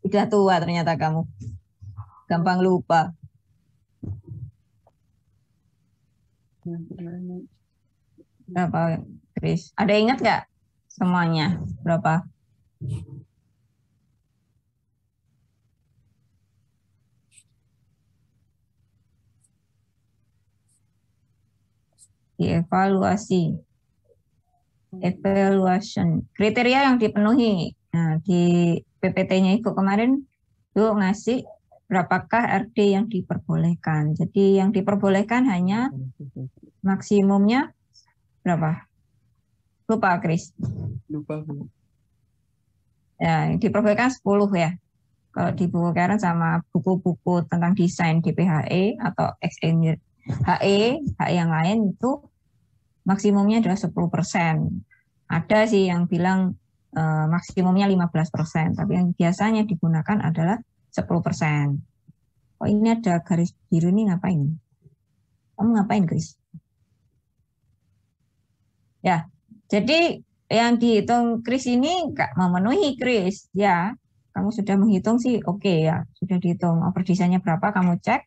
A: Udah tua ternyata kamu. Gampang lupa. Berapa, Kris? Ada ingat nggak semuanya? Berapa? Dievaluasi. Evaluation. Kriteria yang dipenuhi. Nah, di PPT-nya Ibu kemarin Ibu ngasih berapakah RD yang diperbolehkan. Jadi yang diperbolehkan hanya maksimumnya berapa? Lupa, Kris.
B: Lupa, Bu.
A: Ya, diperbolehkan 10 ya. Kalau di buku Karen sama buku-buku tentang desain di PHE atau HE yang lain itu maksimumnya adalah 10%. Ada sih yang bilang maksimumnya 15%, tapi yang biasanya digunakan adalah 10%. Oh, ini ada garis biru nih, ngapain? Kamu ngapain, Kris? Ya, jadi yang dihitung Kris ini nggak memenuhi, Kris. Ya, kamu sudah menghitung sih, oke ya. Sudah dihitung over desainnya berapa, kamu cek.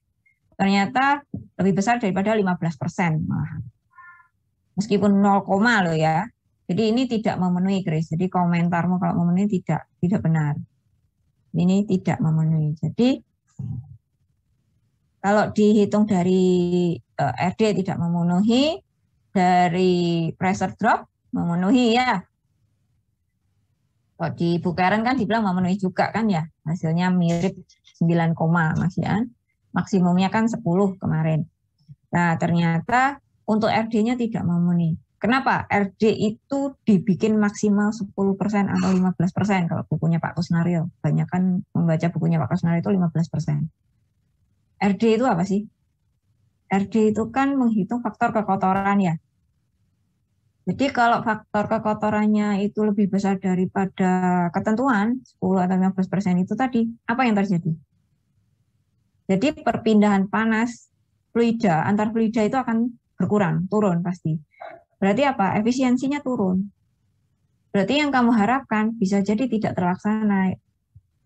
A: Ternyata lebih besar daripada 15%. Meskipun 0, loh ya. Jadi ini tidak memenuhi, Kris. Jadi komentarmu kalau memenuhi tidak benar. Ini tidak memenuhi. Jadi kalau dihitung dari RD tidak memenuhi, dari pressure drop memenuhi ya. Kalau di buku Karen kan dibilang memenuhi juga kan ya. Hasilnya mirip 9, masihan. Maksimumnya kan 10 kemarin. Nah, ternyata untuk RD-nya tidak memenuhi. Kenapa? RD itu dibikin maksimal 10% atau 15% kalau bukunya Pak Kusnario. Banyak kan membaca bukunya Pak Kusnario itu 15%. RD itu apa sih? RD itu kan menghitung faktor kekotoran ya. Jadi kalau faktor kekotorannya itu lebih besar daripada ketentuan, 10 atau 15% itu tadi, apa yang terjadi? Jadi perpindahan panas fluida, antar fluida itu akan berkurang, turun pasti. Berarti apa? Efisiensinya turun. Berarti yang kamu harapkan bisa jadi tidak terlaksana.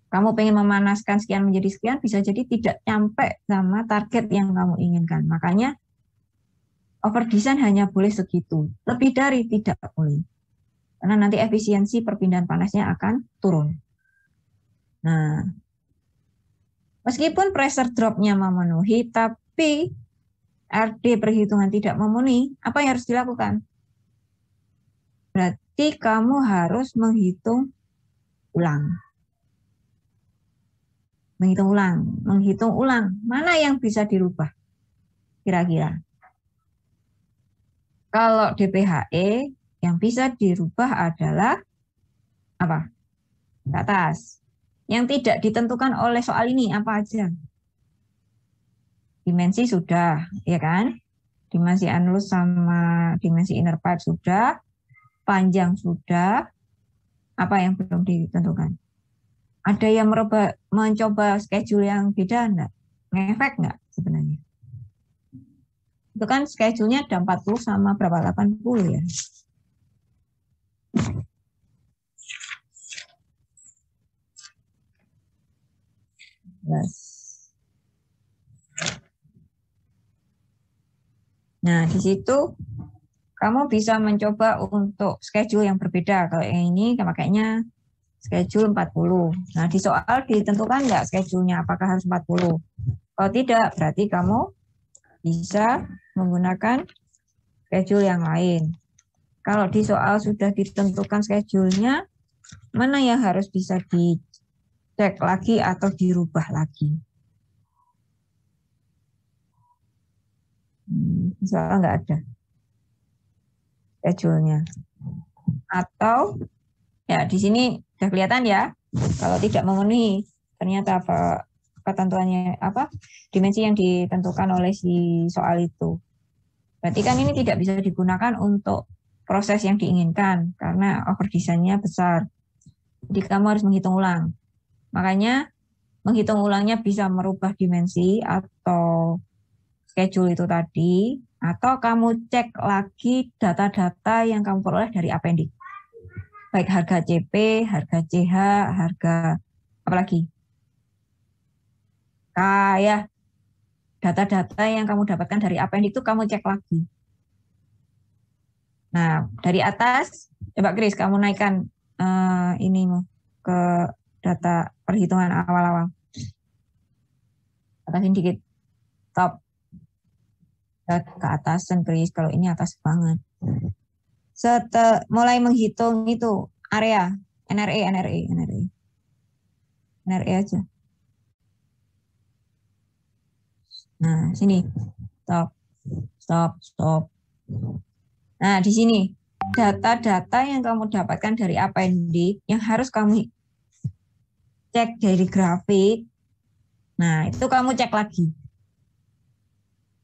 A: Kamu pengen memanaskan sekian menjadi sekian, bisa jadi tidak sampai sama target yang kamu inginkan. Makanya over design hanya boleh segitu. Lebih dari tidak boleh. Karena nanti efisiensi perpindahan panasnya akan turun. Nah, meskipun pressure drop-nya memenuhi, tapi RD perhitungan tidak memenuhi, apa yang harus dilakukan? Berarti kamu harus menghitung ulang. Menghitung ulang. Mana yang bisa dirubah? Kira-kira. Kalau DPHE yang bisa dirubah adalah apa? Ke atas. Yang tidak ditentukan oleh soal ini apa aja? Dimensi sudah, ya kan? Dimensi anulus sama dimensi inner pipe sudah, panjang sudah, apa yang belum ditentukan? Ada yang mencoba schedule yang beda enggak? Ngefek enggak sebenarnya? Itu kan schedule-nya ada 40 sama berapa? 80 ya. Yes. Nah, di situ kamu bisa mencoba untuk schedule yang berbeda. Kalau yang ini makanya schedule 40. Nah, di soal ditentukan nggak schedule-nya apakah harus 40? Kalau tidak, berarti kamu bisa menggunakan schedule yang lain. Kalau di soal sudah ditentukan schedule-nya, mana yang harus bisa cek lagi atau dirubah lagi. Misalnya nggak ada schedule-nya. Atau ya di sini sudah kelihatan ya, kalau tidak memenuhi ternyata apa ketentuannya apa dimensi yang ditentukan oleh si soal itu. Berarti kan ini tidak bisa digunakan untuk proses yang diinginkan karena over design-nya besar. Jadi kamu harus menghitung ulang. Makanya menghitung ulangnya bisa merubah dimensi atau schedule itu tadi, atau kamu cek lagi data-data yang kamu peroleh dari appendix. Baik harga CP, harga CH, harga apa lagi? Kayak data-data yang kamu dapatkan dari appendix itu kamu cek lagi. Nah, dari atas, coba Chris, kamu naikkan ini ke data perhitungan awal-awal. Atasin dikit. Top. Ke atasan, Chris. Kalau ini atas banget. Mulai menghitung itu area NRE aja. Nah, sini. Stop. Nah, di sini data-data yang kamu dapatkan dari appendix yang harus kamu cek dari grafik. Nah, itu kamu cek lagi.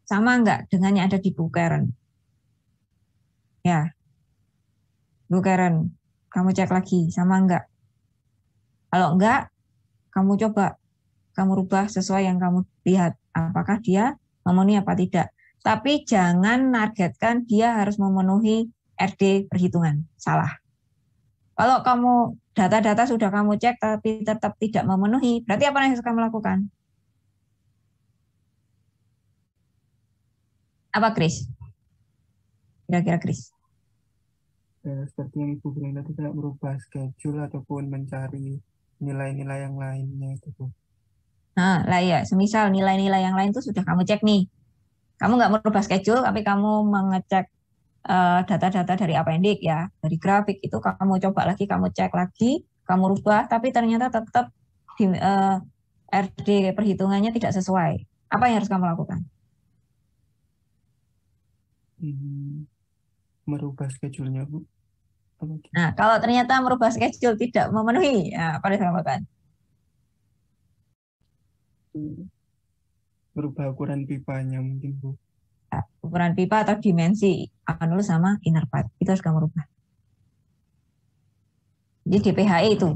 A: Sama enggak dengan yang ada di Bukeren? Ya. Bukeren, kamu cek lagi, sama enggak? Kalau enggak, kamu coba, kamu rubah sesuai yang kamu lihat. Apakah dia memenuhi apa tidak. Tapi jangan nargetkan dia harus memenuhi RD perhitungan. Salah. Kalau kamu data-data sudah kamu cek tapi tetap tidak memenuhi, berarti apa yang harus kamu lakukan? Apa, Chris? Kira-kira, Chris?
B: Ya, seperti yang Ibu bilang tadi, tidak merubah schedule ataupun mencari nilai-nilai yang lainnya itu, Bu.
A: Nah, lah ya, semisal nilai-nilai yang lain itu sudah kamu cek nih. Kamu nggak merubah schedule, tapi kamu mengecek data-data dari appendix ya, dari grafik itu kamu coba lagi, kamu cek lagi, kamu rubah, tapi ternyata tetap RD perhitungannya tidak sesuai. Apa yang harus kamu lakukan?
B: Merubah schedule-nya, Bu.
A: Nah, kalau ternyata merubah schedule tidak memenuhi, ya, apa yang harus kamu lakukan?
B: Berubah ukuran pipanya mungkin, Bu.
A: Nah, ukuran pipa atau dimensi anulus sama inner pipe itu harus kamu rubah. Jadi DPHE itu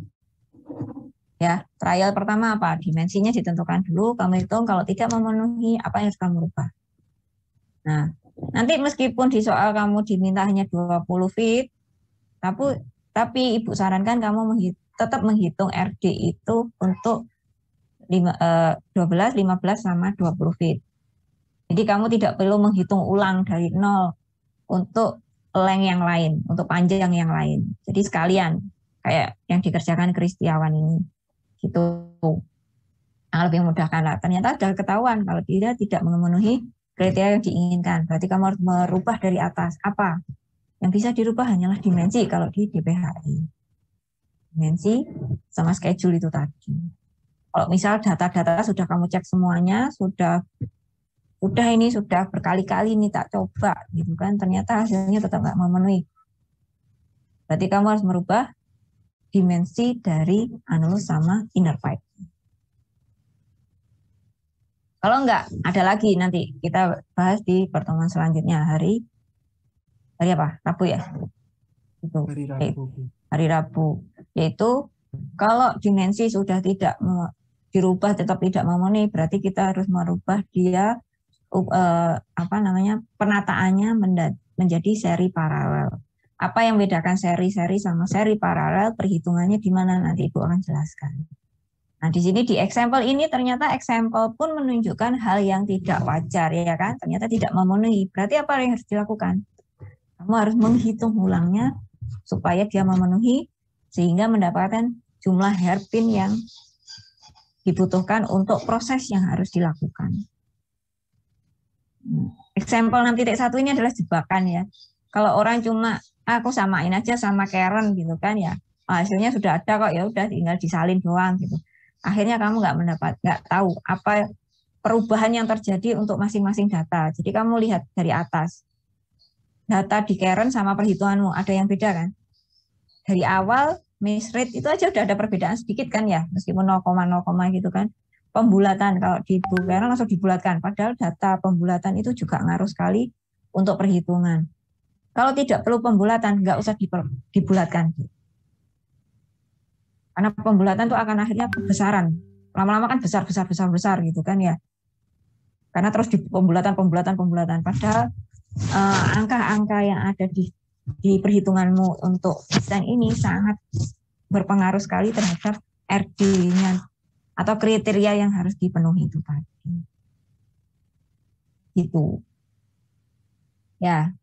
A: ya, trial pertama apa? Dimensinya ditentukan dulu, kamu hitung kalau tidak memenuhi apa yang harus kamu rubah. Nah, nanti meskipun di soal kamu diminta hanya 20 feet, tapi Ibu sarankan kamu tetap menghitung RD itu untuk 12, 15 sama 20 feet. Jadi kamu tidak perlu menghitung ulang dari nol untuk length yang lain, untuk panjang yang lain. Jadi sekalian kayak yang dikerjakan Kristiawan ini, gitu. Nah, lebih memudahkan lah. Ternyata sudah ketahuan kalau dia tidak memenuhi kriteria yang diinginkan. Berarti kamu harus merubah dari atas. Apa? Yang bisa dirubah hanyalah dimensi kalau di DPHI. Dimensi sama schedule itu tadi. Kalau misal data-data sudah kamu cek semuanya, sudah berkali-kali nih tak coba gitu kan, ternyata hasilnya tetap nggak memenuhi. Berarti kamu harus merubah dimensi dari anulus sama inner pipe. Kalau enggak, ada lagi nanti kita bahas di pertemuan selanjutnya hari apa? Rabu ya? Itu. Hari Rabu. Yaitu kalau dimensi sudah tidak dirubah tetap tidak memenuhi, berarti kita harus merubah dia penataannya menjadi seri paralel. Apa yang membedakan seri-seri sama seri paralel, perhitungannya di mana nanti Ibu akan jelaskan. Nah, di sini di example ini ternyata example pun menunjukkan hal yang tidak wajar ya kan, ternyata tidak memenuhi. Berarti apa yang harus dilakukan? Kamu harus menghitung ulangnya supaya dia memenuhi sehingga mendapatkan jumlah hairpin yang dibutuhkan untuk proses yang harus dilakukan. Example 6.1 ini adalah jebakan ya. Kalau orang cuma aku samain aja sama Karen gitu kan ya, hasilnya sudah ada kok, ya udah tinggal disalin doang gitu. akhirnya kamu nggak tahu apa perubahan yang terjadi untuk masing-masing data. Jadi kamu lihat dari atas, data di Karen sama perhitunganmu ada yang beda kan? Dari awal miss rate itu aja udah ada perbedaan sedikit kan ya, meskipun 0,0 gitu kan. Pembulatan kalau di Karen langsung dibulatkan, padahal data pembulatan itu juga ngaruh sekali untuk perhitungan. Kalau tidak perlu pembulatan, nggak usah dibulatkan. Karena pembulatan itu akan akhirnya kebesaran. Lama-lama kan besar gitu kan ya. Karena terus di pembulatan. Padahal angka-angka yang ada di perhitunganmu untuk desain ini sangat berpengaruh sekali terhadap RD-nya atau kriteria yang harus dipenuhi itu tadi. Gitu. Ya.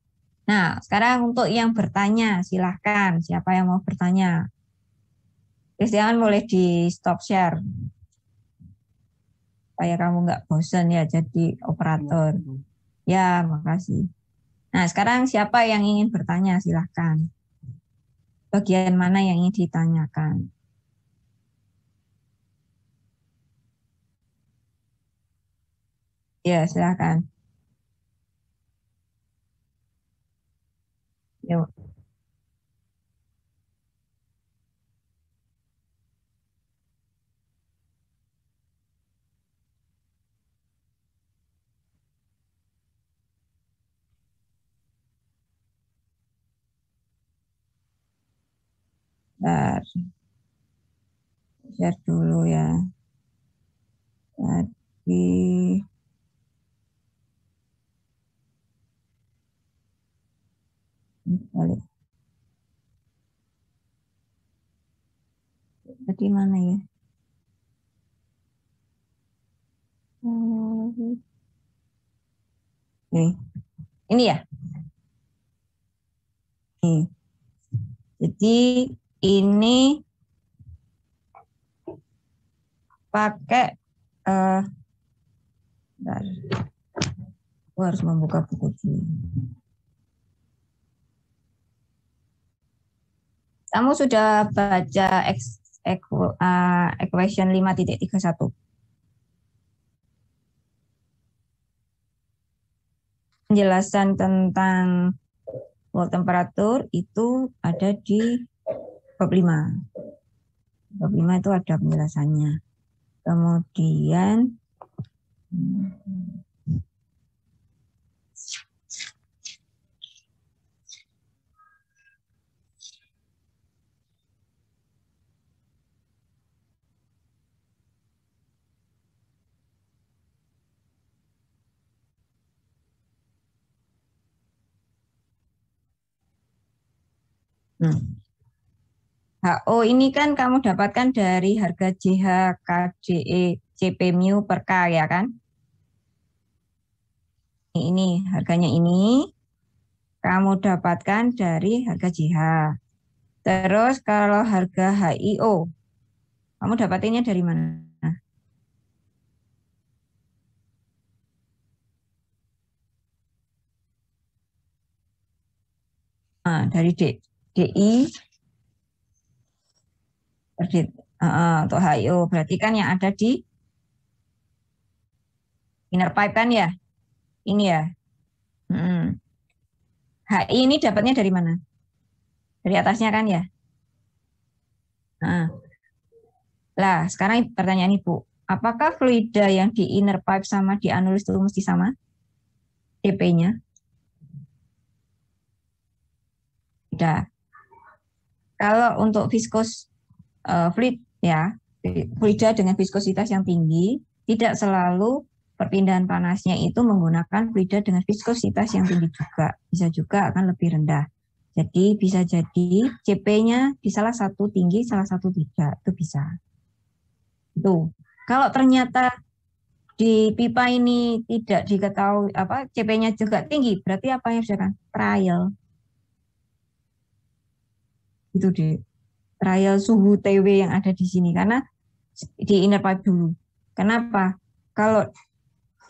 A: Nah, sekarang untuk yang bertanya, silahkan. Siapa yang mau bertanya? Jangan boleh di stop share. Supaya kamu nggak bosan ya jadi operator. Ya, makasih. Nah, sekarang siapa yang ingin bertanya, silahkan. Bagian mana yang ingin ditanyakan? Ya, silahkan. Yuk. Bentar. Share dulu ya. Tadi balik. Tadi mana ya? Ini ya. Nih. Jadi ini pakai bentar. Aku harus membuka buku dulu. Kamu sudah baca equation 5.31? Penjelasan tentang work temperatur itu ada di bab 5. Bab 5 itu ada penjelasannya. Kemudian HO ini kan kamu dapatkan dari harga JH, KJE, CP mu per K ya kan? Ini harganya ini kamu dapatkan dari harga JH. Terus kalau harga HIO, kamu dapatinnya dari mana? Nah, dari DI untuk HIO. Berarti kan yang ada di inner pipe kan ya? Ini ya. HI ini dapatnya dari mana? Dari atasnya kan ya? Nah, lah sekarang pertanyaan Ibu. Apakah fluida yang di inner pipe sama di annulus itu mesti sama? TP-nya? Tidak. Kalau untuk viskos fluid ya, fluida dengan viskositas yang tinggi, tidak selalu perpindahan panasnya itu menggunakan fluida dengan viskositas yang tinggi juga. Bisa juga akan lebih rendah. Jadi bisa jadi CP-nya di salah satu tinggi, salah satu tidak. Itu bisa. Itu. Kalau ternyata di pipa ini tidak diketahui apa CP-nya juga tinggi, berarti apa yang harus dilakukan? Trial. Itu deh. Trial suhu TW yang ada di sini karena di inner pipe dulu. Kenapa? Kalau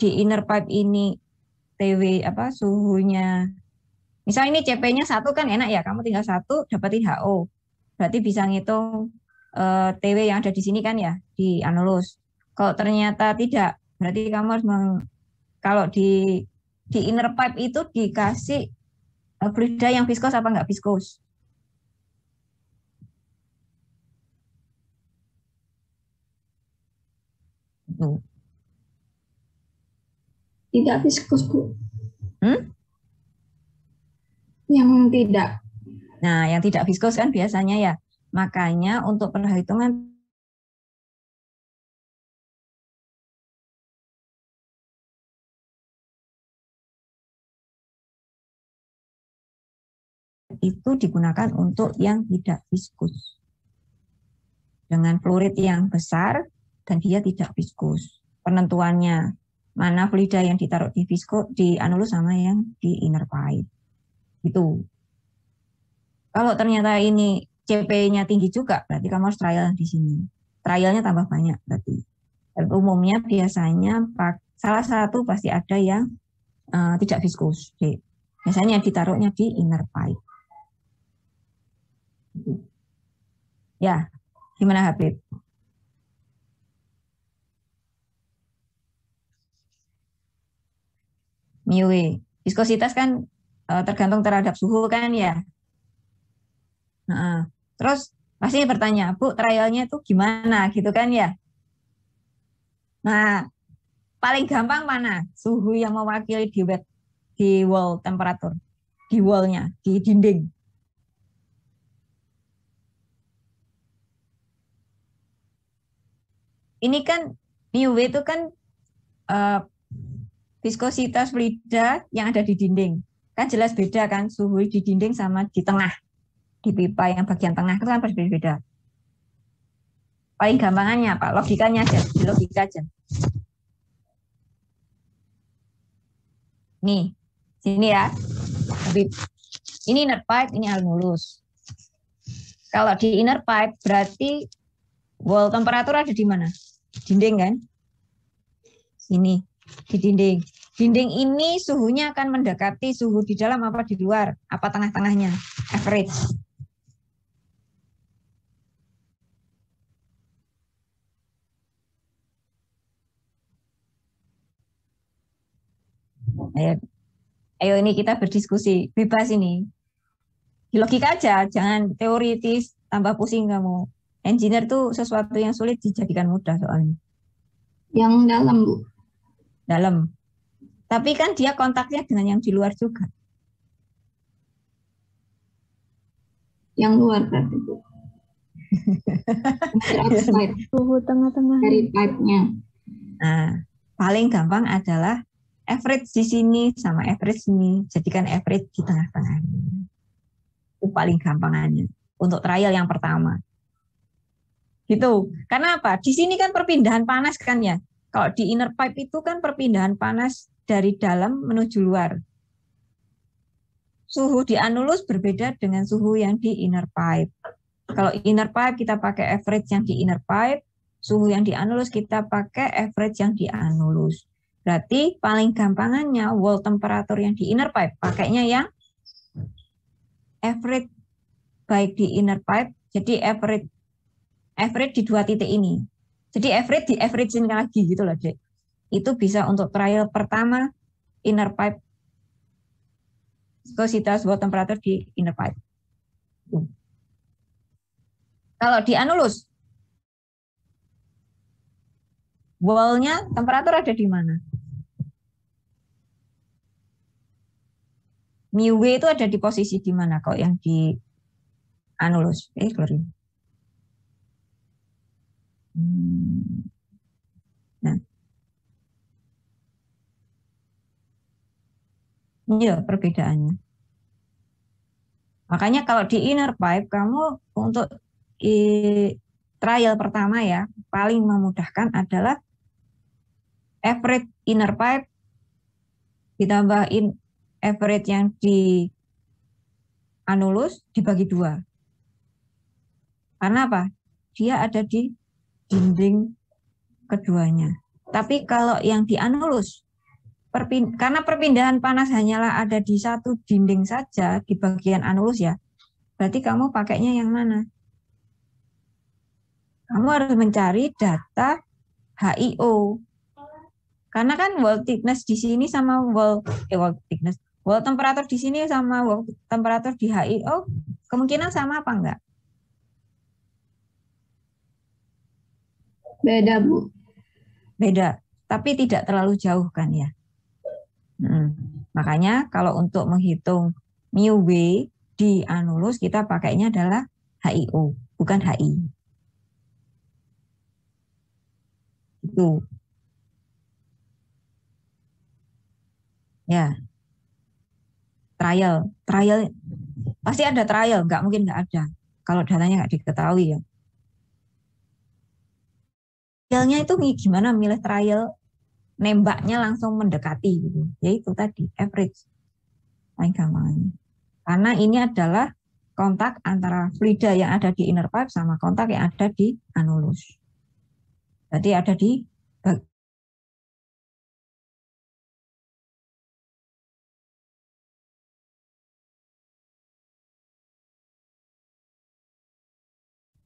A: di inner pipe ini TW apa suhunya, misalnya ini CP-nya 1 kan enak ya, kamu tinggal 1 dapatin HO, berarti bisa ngitung TW yang ada di sini kan ya, di anulus. Kalau ternyata tidak, berarti kamu harus kalau di inner pipe itu dikasih fluida yang viskos apa enggak viskos. Tuh.
C: Tidak viskus, Bu. Yang tidak.
A: Nah, yang tidak viskos kan biasanya ya. Makanya untuk perhitungan itu digunakan untuk yang tidak viskus. Dengan fluid yang besar dan dia tidak viskus. Penentuannya mana fluida yang ditaruh di di anulus sama yang di inner pipe. Itu. Kalau ternyata ini CP-nya tinggi juga, berarti kamu harus trial di sini. Trialnya tambah banyak berarti. Dan umumnya biasanya salah satu pasti ada yang tidak viskus. Biasanya ditaruhnya di inner pipe. Ya, gimana Habib? Miwe, viskositas kan tergantung terhadap suhu kan ya. Nah, terus pasti bertanya, Bu, trialnya itu gimana gitu kan ya? Nah, paling gampang mana? Suhu yang mewakili di wall temperatur, di wallnya, di dinding. Ini kan μV itu kan viskositas fluida yang ada di dinding. Kan jelas beda kan suhu di dinding sama di tengah. Di pipa yang bagian tengah itu kan berbeda. Paling gampangannya apa? Logikanya aja, di logika aja. Nih, sini ya. Ini inner pipe, ini anulus. Kalau di inner pipe berarti wall temperatur ada di mana? Dinding kan? Sini, di dinding. Dinding ini suhunya akan mendekati suhu di dalam apa di luar? Apa tengah-tengahnya? Average. Ayo ini kita berdiskusi. Bebas ini. Di logika aja, jangan teoritis, tambah pusing kamu. Engineer tuh sesuatu yang sulit dijadikan mudah soalnya.
C: Yang dalam, Bu.
A: Dalam. Tapi kan dia kontaknya dengan yang di luar juga.
C: Yang luar berarti, Bu.
D: Suhu tengah-tengah
C: dari pipe-nya.
A: Nah, paling gampang adalah average di sini sama average sini. Jadikan average di tengah-tengah. Itu paling gampangannya untuk trial yang pertama. Gitu. Karena apa? Di sini kan perpindahan panas kan ya. Kalau di inner pipe itu kan perpindahan panas dari dalam menuju luar. Suhu di anulus berbeda dengan suhu yang di inner pipe. Kalau inner pipe kita pakai average yang di inner pipe, suhu yang di anulus kita pakai average yang di anulus. Berarti paling gampangannya wall temperatur yang di inner pipe pakainya yang average baik di inner pipe, jadi average di dua titik ini. Jadi average di averagein lagi gitu loh, Dek. Itu bisa untuk trial pertama inner pipe viskositas wall temperatur di inner pipe. Kalau di anulus, wall-nya temperatur ada di mana? Mu W itu ada di posisi di mana kalau yang di anulus? Sorry. Nah. Iya, perbedaannya. Makanya kalau di inner pipe, kamu untuk trial pertama ya, paling memudahkan adalah average inner pipe ditambahin average yang di anulus dibagi 2. Karena apa? Dia ada di dinding keduanya. Tapi kalau yang di anulus, karena perpindahan panas hanyalah ada di satu dinding saja di bagian anulus ya, berarti kamu pakainya yang mana? Kamu harus mencari data HIO. Karena kan wall thickness di sini sama wall temperature di sini sama wall temperature di HIO kemungkinan sama apa enggak?
C: Beda, Bu.
A: Beda, tapi tidak terlalu jauh kan ya. Makanya kalau untuk menghitung mu W di anulus kita pakainya adalah HIO, bukan HI. Itu. Ya. Trial pasti ada trial, nggak mungkin nggak ada. Kalau datanya nggak diketahui ya. Trialnya itu gimana milih trial? Nembaknya langsung mendekati gitu. Yaitu tadi average. Paling gampang. Karena ini adalah kontak antara fluida yang ada di inner pipe sama kontak yang ada di anulus. Jadi ada di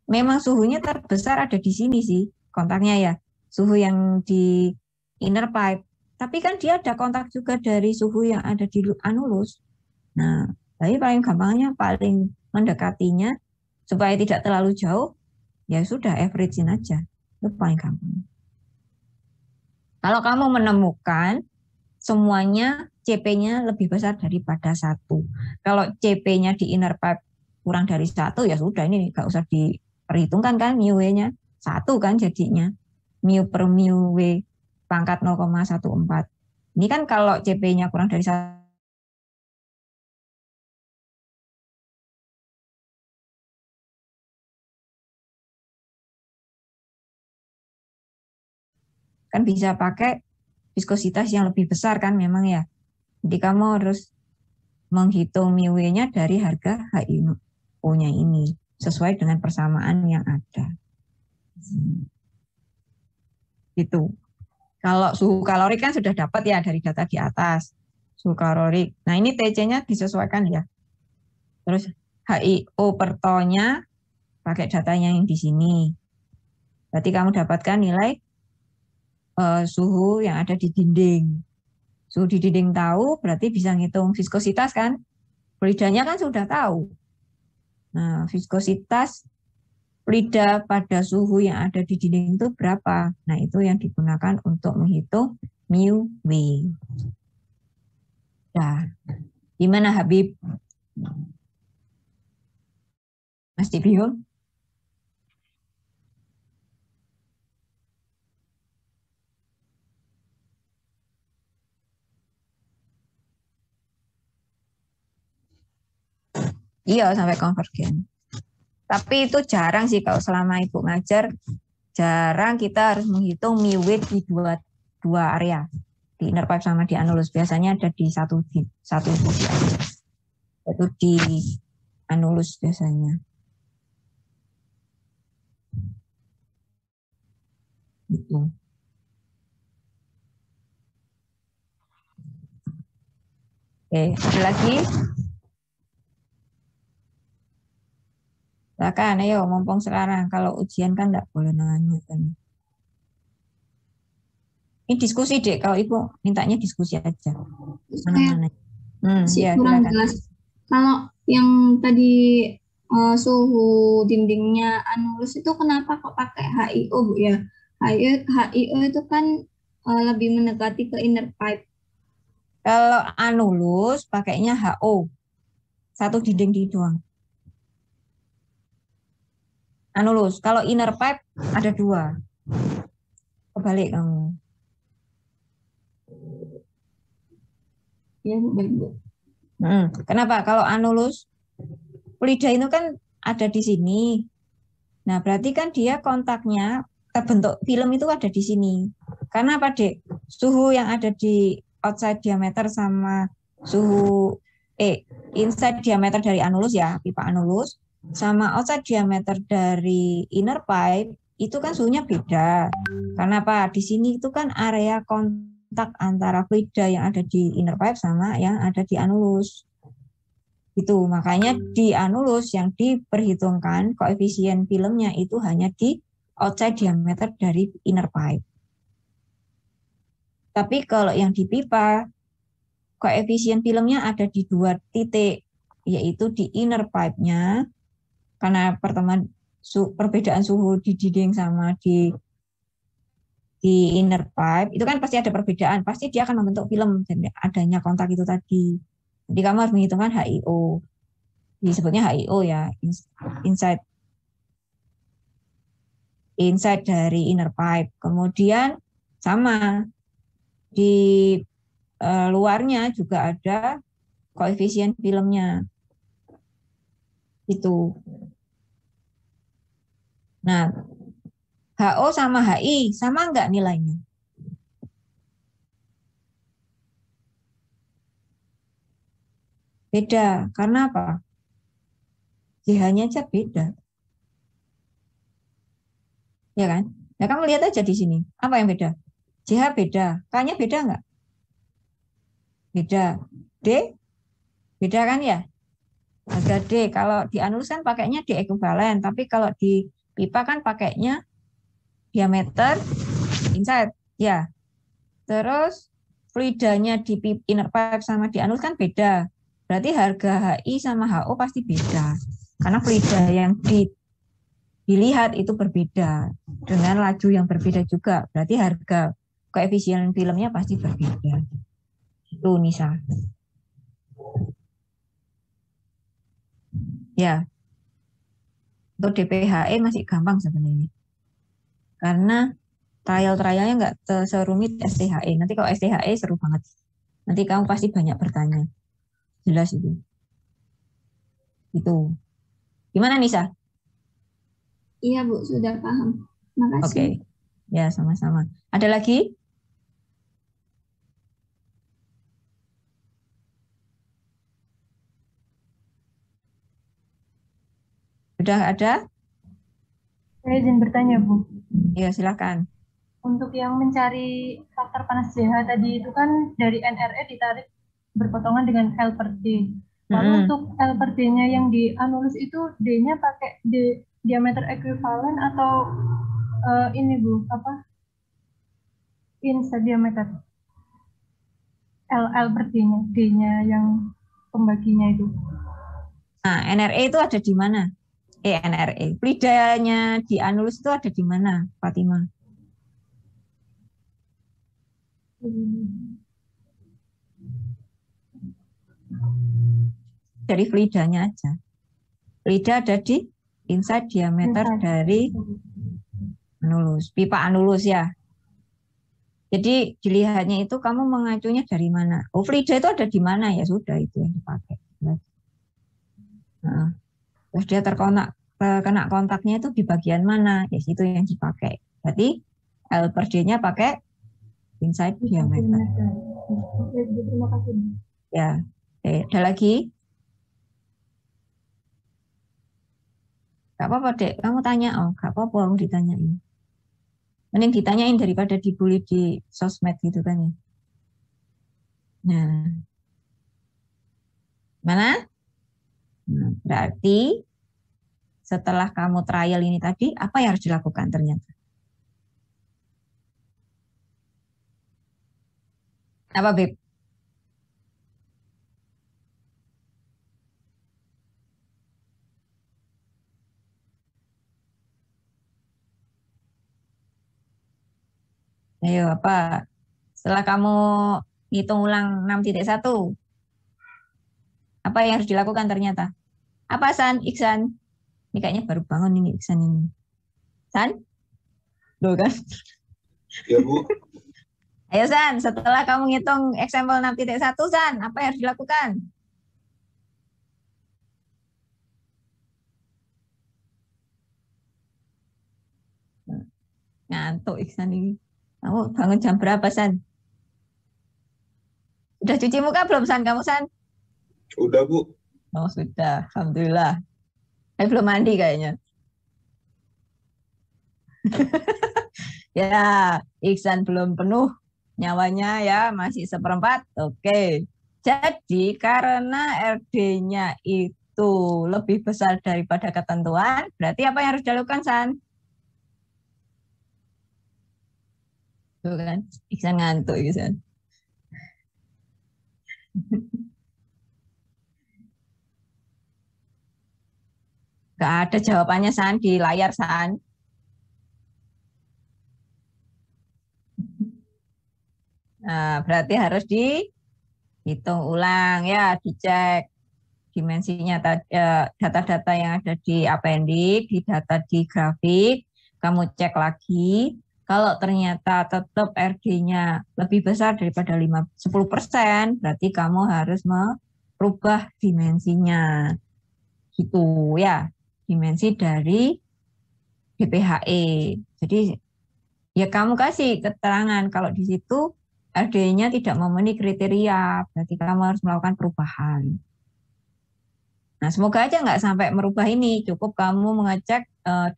A: memang suhunya terbesar ada di sini sih kontaknya ya. Suhu yang di inner pipe. Tapi kan dia ada kontak juga dari suhu yang ada di anulus. Nah, tapi paling gampangnya, paling mendekatinya supaya tidak terlalu jauh, ya sudah average-in aja. Itu paling gampang. Kalau kamu menemukan semuanya CP-nya lebih besar daripada 1. Kalau CP-nya di inner pipe kurang dari 1, ya sudah ini nggak usah diperhitungkan kan mu W-nya. 1 kan jadinya. Mu per mu W pangkat 0,14. Ini kan kalau CP-nya kurang dari 1. Kan bisa pakai viskositas yang lebih besar kan memang ya. Jadi kamu harus menghitung mu W-nya dari harga HIO-nya ini sesuai dengan persamaan yang ada. Itu. Kalau suhu kalorik kan sudah dapat ya dari data di atas. Suhu kalorik. Nah, ini TC-nya disesuaikan ya. Terus HIO per to-nya pakai datanya yang di sini. Berarti kamu dapatkan nilai suhu yang ada di dinding. Suhu di dinding tahu, berarti bisa ngitung viskositas kan? Fluidanya kan sudah tahu. Nah, viskositas fluida pada suhu yang ada di dinding itu berapa? Nah, itu yang digunakan untuk menghitung mu W. Nah, gimana Habib? Mas Dibio? Iya, sampai konvergen. Tapi itu jarang sih kalau selama Ibu ngajar, jarang kita harus menghitung mu W di dua area. Di inner pipe sama di anulus. Biasanya ada di satu sisi aja. Itu di anulus biasanya. Gitu. Oke, ada lagi? Silakan, ayo mumpung sekarang. Kalau ujian kan nggak boleh nanya kan. Ini diskusi deh, kalau Ibu mintanya diskusi aja. Mana-mana. Ya,
C: Kurang
A: silakan.
C: jelas. Kalau yang tadi suhu dindingnya anulus itu kenapa kok pakai HIO, Bu ya? HIO itu kan lebih mendekati ke inner pipe.
A: Kalau anulus pakainya HO. Satu dinding di doang. Anulus. Kalau inner pipe ada 2. Kebalik kamu.
C: Ya, Bu, baik, Bu.
A: Kenapa? Kalau anulus, fluida itu kan ada di sini. Nah, berarti kan dia kontaknya terbentuk film itu ada di sini. Karena apa, Dek? Suhu yang ada di outside diameter sama suhu inside diameter dari anulus ya, pipa anulus, sama outside diameter dari inner pipe itu kan suhunya beda. Karena apa? Di sini itu kan area kontak antara fluida yang ada di inner pipe sama yang ada di anulus. Itu makanya di anulus yang diperhitungkan koefisien filmnya itu hanya di outside diameter dari inner pipe. Tapi kalau yang di pipa, koefisien filmnya ada di 2 titik, yaitu di inner pipe-nya, karena perbedaan suhu di dinding sama di inner pipe, itu kan pasti ada perbedaan, pasti dia akan membentuk film, dan adanya kontak itu tadi. Jadi kamu harus menghitungkan HIO, disebutnya HIO ya, inside dari inner pipe. Kemudian sama, di luarnya juga ada koefisien filmnya. Itu. Nah, HO sama HI sama enggak nilainya? Beda. Karena apa? JH-nya aja beda. Ya kan? Ya kamu lihat aja di sini. Apa yang beda? JH beda. K-nya beda enggak? Beda. D? Beda kan ya? Harga D. Kalau di anulus kan pakainya D ekuivalen. Tapi kalau di pipa kan pakainya diameter inside. Ya. Terus fluidanya di inner pipe sama di anulus kan beda. Berarti harga HI sama HO pasti beda. Karena fluida yang dilihat itu berbeda. Dengan laju yang berbeda juga. Berarti harga koefisien filmnya pasti berbeda. Itu Nisa. Ya. Untuk DPHE masih gampang sebenarnya. Karena trial-trialnya nggak serumit STHE. Nanti kalau STHE seru banget. Nanti kamu pasti banyak bertanya. Jelas itu. Itu. Gimana Nisa?
C: Iya Bu, sudah paham. Makasih.
A: Oke. Ya, sama-sama. Ada lagi? Sudah ada?
E: Saya izin bertanya, Bu.
A: Ya, silakan.
E: Untuk yang mencari faktor panas JH tadi itu kan dari NRE ditarik berpotongan dengan L per D. Lalu untuk L per D-nya yang di anulus itu D-nya pakai diameter ekuivalen atau ini Bu, apa? Inside diameter. L per D-nya, D-nya yang pembaginya itu.
A: Nah, NRE itu ada di mana? NRE. Fluidanya di anulus itu ada di mana, Fatima? Dari fluidanya aja. Fluida ada di inside diameter dari anulus, pipa anulus ya. Jadi dilihatnya itu kamu mengacunya dari mana? Oh, fluida itu ada di mana ya, sudah itu yang dipakai. Nah, terus dia kena kontaknya itu di bagian mana? Ya itu yang dipakai. Berarti L per D-nya pakai inside diameter.
E: Terima kasih.
A: Ya, ada lagi? Gak apa-apa dek, kamu tanya. Oh, gak apa-apa kamu ditanyain. Mending ditanyain daripada dibully di sosmed gitu kan ya. Nah, mana? Nah, berarti setelah kamu trial ini tadi, apa yang harus dilakukan ternyata? Apa, Beb? Ayo, apa? Setelah kamu hitung ulang 6.1, apa yang harus dilakukan ternyata? Apa, San? Iksan? Ini kayaknya baru bangun ini, Iksan ini. San? Loh kan?
F: Ya, Bu.
A: Ayo, San. Setelah kamu ngitung example 6.1, San, apa yang harus dilakukan? Ngantuk Iksan ini. Kamu bangun jam berapa, San? Udah cuci muka belum, San? Kamu, San?
F: Udah, Bu.
A: Oh, sudah. Alhamdulillah. Belum mandi kayaknya. Ya, Iksan belum penuh nyawanya ya, masih 1/4. Oke. Jadi karena RD-nya itu lebih besar daripada ketentuan, berarti apa yang harus dilakukan, San? Tuh kan, Iksan ngantuk Iksan. Gak ada jawabannya San di layar San. Nah, berarti harus dihitung ulang ya, dicek dimensinya, data-data yang ada di appendix, di data di grafik, kamu cek lagi. Kalau ternyata tetap RD-nya lebih besar daripada 10%, berarti kamu harus merubah dimensinya. Gitu ya, dimensi dari DPHE. Jadi ya kamu kasih keterangan kalau di situ RD-nya tidak memenuhi kriteria, berarti kamu harus melakukan perubahan. Nah, semoga aja nggak sampai merubah ini. Cukup kamu mengecek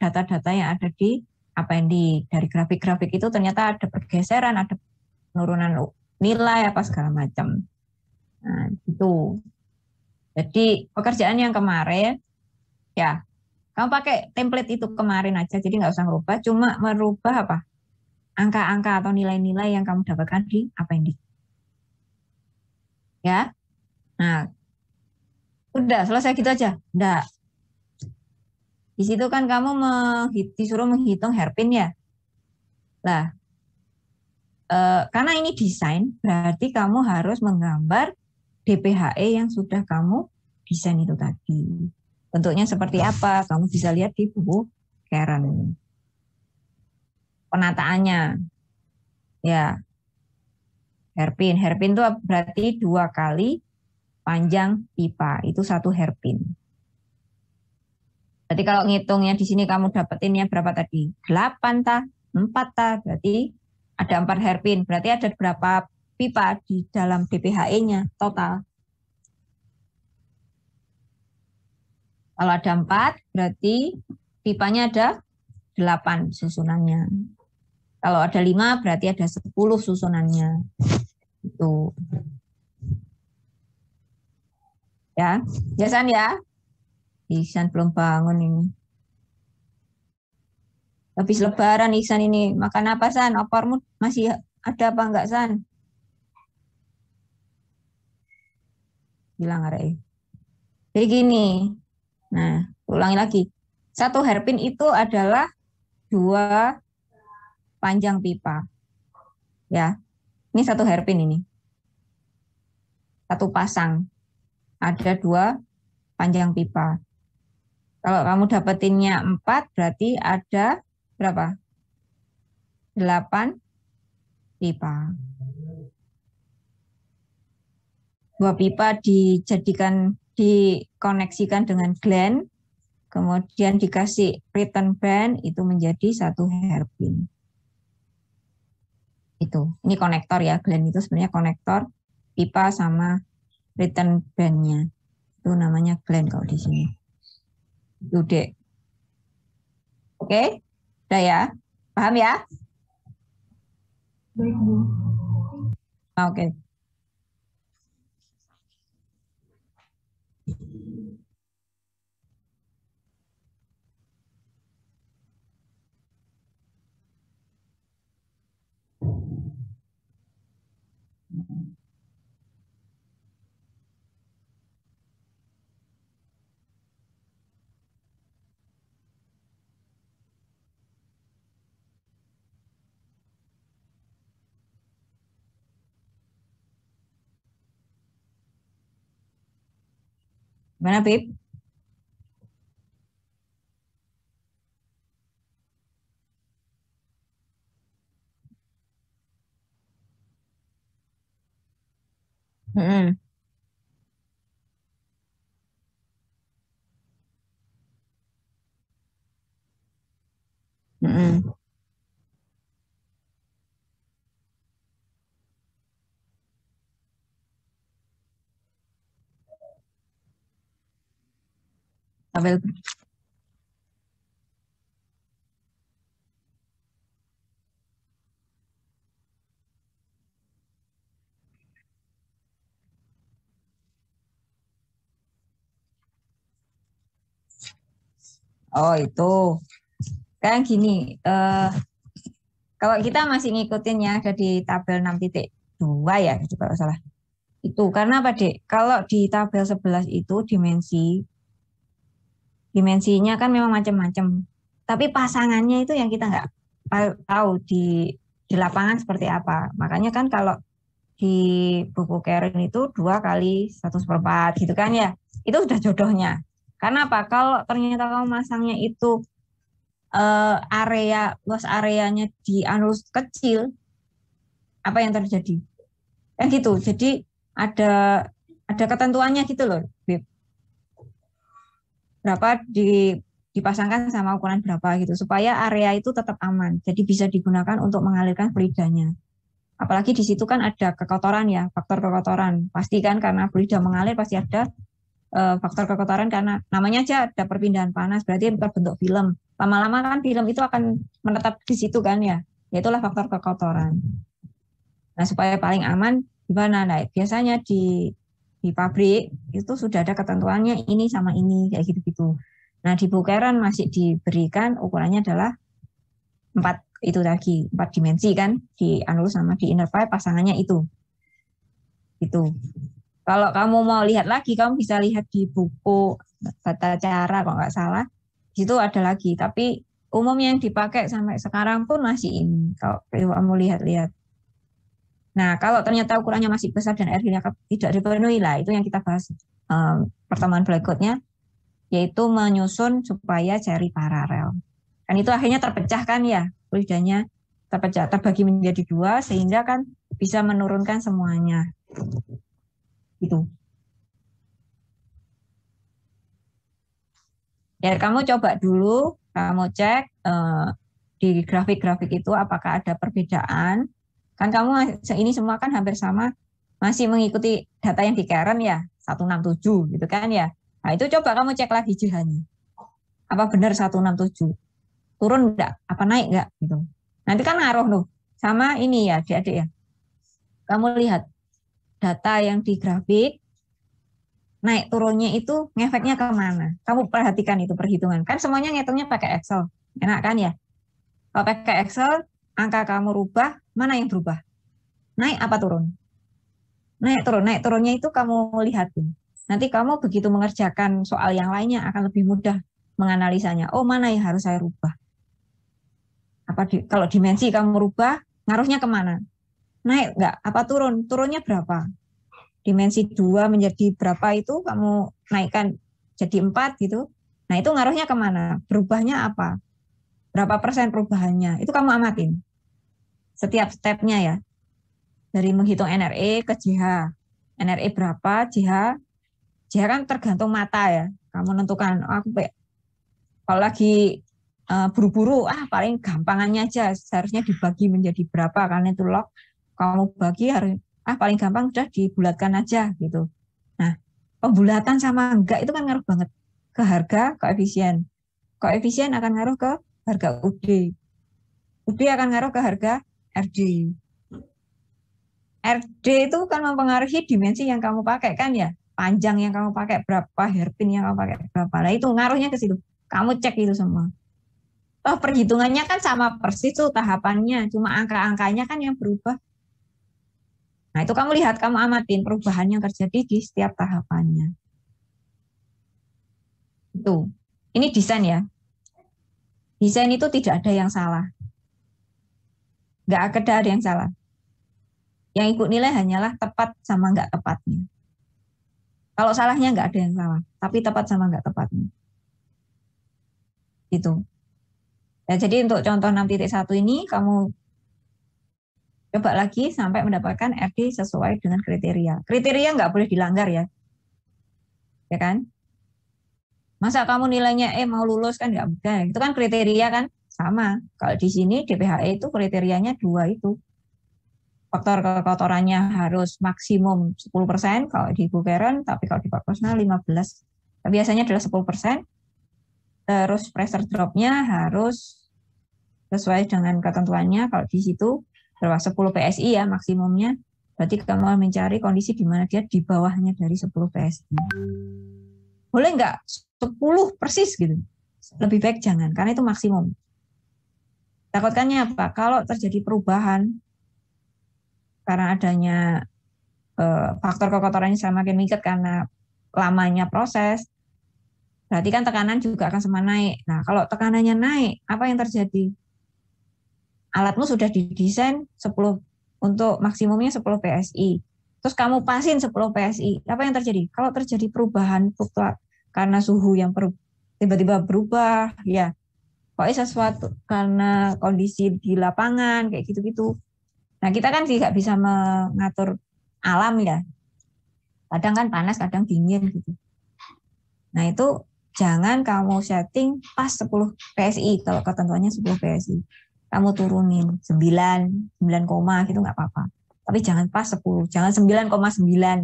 A: data-data yang ada di appendix. Dari grafik-grafik itu ternyata ada pergeseran, ada penurunan nilai, apa segala macam. Nah, itu. Jadi, pekerjaan yang kemarin, ya, kamu pakai template itu kemarin aja, jadi nggak usah merubah, cuma merubah apa? Angka-angka atau nilai-nilai yang kamu dapatkan di appendix. Ya, nah, udah selesai gitu aja. Udah. Di situ kan kamu disuruh menghitung hairpin ya. Lah, karena ini desain, berarti kamu harus menggambar DPHE yang sudah kamu desain itu tadi. Bentuknya seperti apa? Kamu bisa lihat di buku Karen. Penataannya, ya, hairpin. Hairpin itu berarti 2 kali panjang pipa. Itu 1 hairpin. Berarti kalau ngitungnya di sini kamu dapetinnya berapa tadi? 8 tah, 4 tah, berarti ada 4 hairpin. Berarti ada berapa pipa di dalam DPHE-nya total? Kalau ada 4, berarti pipanya ada 8 susunannya. Kalau ada 5, berarti ada 10 susunannya. Itu. Ya, Jasan ya. Ihsan belum bangun ini. Habis lebaran Ihsan ini. Makan apa San? Opormu masih ada apa enggak San? Bilang Are. Jadi gini. Nah, ulangi lagi. 1 hairpin itu adalah 2 panjang pipa. Ya. Ini 1 hairpin ini. 1 pasang. Ada 2 panjang pipa. Kalau kamu dapetinnya 4, berarti ada berapa? 8 pipa. 2 pipa dikoneksikan dengan gland, kemudian dikasih return band, itu menjadi 1 hairpin. Itu. Ini konektor ya, gland itu sebenarnya konektor pipa sama return band-nya. Itu namanya gland kalau di sini. Itu dek. Oke? Udah ya? Paham ya?
E: Baik, Bu.
A: Oke. Gimana, Pip? Mm-mm. Mm-mm. Tabel. Oh, itu. Kan gini, Kalau kita masih ngikutin yang ada di tabel 6.2 ya, gitu kalau salah. Itu karena apa, Dek? Kalau di tabel 11 itu dimensinya kan memang macam-macam. Tapi pasangannya itu yang kita nggak tahu di lapangan seperti apa. Makanya kan kalau di buku Karen itu 2 kali 1/4 gitu kan ya. Itu sudah jodohnya. Karena apa? Kalau ternyata kamu masangnya itu luas areanya di anulus kecil, apa yang terjadi? Kan gitu. Jadi ada ketentuannya gitu loh, Beb. Berapa dipasangkan sama ukuran berapa gitu supaya area itu tetap aman. Jadi bisa digunakan untuk mengalirkan fluidanya. Apalagi di situ kan ada kekotoran ya, faktor kekotoran. Pasti kan karena fluida mengalir pasti ada faktor kekotoran karena namanya aja ada perpindahan panas, berarti terbentuk film. Lama-lama kan film itu akan menetap di situ kan ya. Itulah faktor kekotoran. Nah, supaya paling aman gimana? Nah, biasanya di pabrik itu sudah ada ketentuannya ini sama ini kayak gitu-gitu. Nah, di bukeran masih diberikan ukurannya adalah 4 itu tadi, 4 dimensi kan, di anulus sama di inner pipe pasangannya itu. Itu. Kalau kamu mau lihat lagi, kamu bisa lihat di buku tata cara kalau nggak salah. Di situ ada lagi, tapi umum yang dipakai sampai sekarang pun masih ini. Kalau kamu lihat-lihat. Nah, kalau ternyata ukurannya masih besar dan RD-nya tidak dipenuhi lah, itu yang kita bahas pertemuan berikutnya, yaitu menyusun supaya seri paralel. Kan itu akhirnya terpecah kan ya, fluidanya terpecah, terbagi menjadi 2 sehingga kan bisa menurunkan semuanya. Gitu. Ya, kamu coba dulu, kamu cek di grafik-grafik itu apakah ada perbedaan. Kan kamu ini semua kan hampir sama, masih mengikuti data yang di Karen ya, 167 gitu kan ya. Nah, itu coba kamu cek lagi JH-nya. Apa benar 167? Turun enggak? Apa naik enggak? Gitu. Nanti kan ngaruh loh. Sama ini ya, adik-adik ya. Kamu lihat data yang di grafik, naik turunnya itu ngefeknya kemana? Kamu perhatikan itu perhitungan. Kan semuanya ngitungnya pakai Excel. Enak kan ya? Kalau pakai Excel, angka kamu rubah, mana yang berubah? Naik apa turun? Naik turunnya itu kamu lihatin. Nanti kamu begitu mengerjakan soal yang lainnya akan lebih mudah menganalisanya. Oh, mana yang harus saya rubah? Kalau dimensi kamu rubah, ngaruhnya kemana? Naik nggak? Apa turun? Turunnya berapa? Dimensi 2 menjadi berapa itu kamu naikkan jadi 4 gitu. Nah, itu ngaruhnya kemana? Berubahnya apa? Berapa persen perubahannya? Itu kamu amatin. Setiap stepnya ya. Dari menghitung NRE ke JH. NRE berapa, JH kan tergantung mata ya. Kamu menentukan, kalau lagi buru-buru, paling gampangannya aja. Seharusnya dibagi menjadi berapa, karena itu log. Kamu bagi harus, paling gampang udah dibulatkan aja gitu. Nah, pembulatan sama enggak itu kan ngaruh banget ke harga koefisien. Koefisien akan ngaruh ke harga UD. UD akan ngaruh ke harga RD. RD itu kan mempengaruhi dimensi yang kamu pakai kan ya. Panjang yang kamu pakai berapa, hairpin yang kamu pakai berapa. Nah, itu ngaruhnya ke situ. Kamu cek itu semua. Toh perhitungannya kan sama persis tuh tahapannya. Cuma angka-angkanya kan yang berubah. Nah, itu kamu lihat, kamu amatin perubahan yang terjadi di setiap tahapannya. Itu. Ini desain ya. Desain itu tidak ada yang salah. Nggak ada yang salah. Yang ikut nilai hanyalah tepat sama nggak tepatnya. Kalau salahnya nggak ada yang salah, tapi tepat sama nggak tepatnya. Itu. Ya, jadi untuk contoh 6.1 ini, kamu coba lagi sampai mendapatkan RD sesuai dengan kriteria. Kriteria nggak boleh dilanggar ya. Ya kan? Masa kamu nilainya mau lulus kan nggak mudah. Itu kan kriteria kan sama. Kalau di sini DPHE itu kriterianya 2 itu. Faktor kekotorannya harus maksimum 10% kalau di bukeran, tapi kalau di proporsional 15%. Biasanya adalah 10%. Terus pressure drop-nya harus sesuai dengan ketentuannya. Kalau di situ berapa 10 PSI ya maksimumnya. Berarti kamu mencari kondisi di mana dia di bawahnya dari 10 PSI. Boleh nggak 10 persis gitu? Lebih baik jangan, karena itu maksimum. Takutkannya apa? Kalau terjadi perubahan karena adanya faktor kekotorannya semakin meningkat karena lamanya proses, berarti kan tekanan juga akan semakin naik. Nah, kalau tekanannya naik, apa yang terjadi? Alatmu sudah didesain 10 untuk maksimumnya 10 PSI. Terus kamu pasin 10 PSI. Apa yang terjadi? Kalau terjadi perubahan karena suhu yang tiba-tiba berubah, ya pokoknya sesuatu karena kondisi di lapangan kayak gitu-gitu. Nah, kita kan tidak bisa mengatur alam ya. Kadang kan panas, kadang dingin gitu. Nah, itu jangan kamu setting pas 10 PSI. Kalau ketentuannya 10 PSI. Kamu turunin 9 gitu nggak apa-apa. Tapi jangan pas 10, jangan 9,9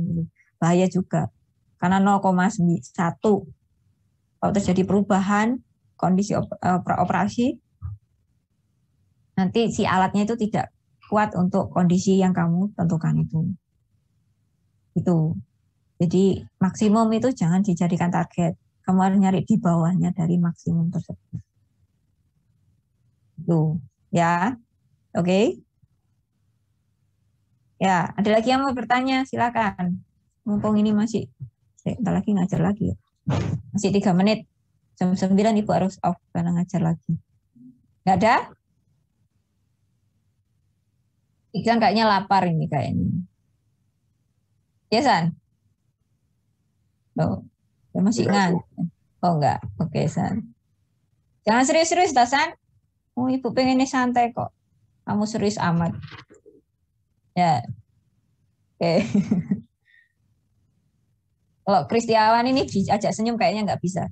A: gitu. Bahaya juga. Karena 0,1 kalau terjadi perubahan kondisi operasi, nanti si alatnya itu tidak kuat untuk kondisi yang kamu tentukan itu. Itu. Jadi maksimum itu jangan dijadikan target. Kamu harus nyari di bawahnya dari maksimum tersebut. Itu. Ya. Oke. Ya, ada lagi yang mau bertanya? Silakan. Mumpung ini masih bentar lagi ngajar lagi ya. Masih 3 menit. Jam 9 Ibu harus off karena ngajar lagi. Nggak ada? Iksan kayaknya lapar ini kayaknya. Ya, San? Oh, ya masih ingat. Oh, enggak. Oke, San. Jangan serius-serius, San. Oh, Ibu pengennya santai kok. Kamu serius amat. Ya. Oke. Kalau Kristiawan ini diajak senyum kayaknya nggak bisa.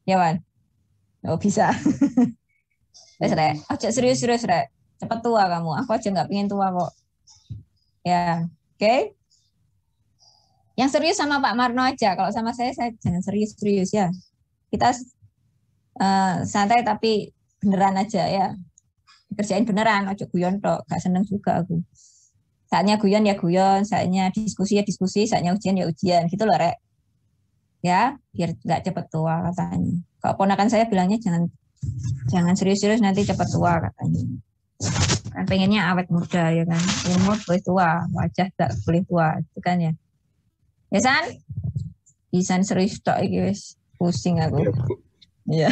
A: Ya, Wan? Oh, bisa. Wes, Rek. Ajak serius-serius, Rek. Cepat tua kamu. Aku aja nggak pengen tua kok. Ya, oke. Yang serius sama Pak Marno aja. Kalau sama saya jangan serius-serius ya. Kita santai tapi beneran aja ya. Kerjain beneran, ojo guyon tok. Gak seneng juga aku. Saatnya guyon ya guyon, saatnya diskusi ya diskusi, saatnya ujian ya ujian. Gitu loh, Rek. Ya, biar nggak cepet tua katanya. Kalau ponakan saya bilangnya jangan serius-serius nanti cepet tua katanya. Kan pengennya awet muda ya kan. Umur boleh tua, wajah tak boleh tua, itu kan ya. Ya San? Isan serius tok iki wis pusing aku. Iya.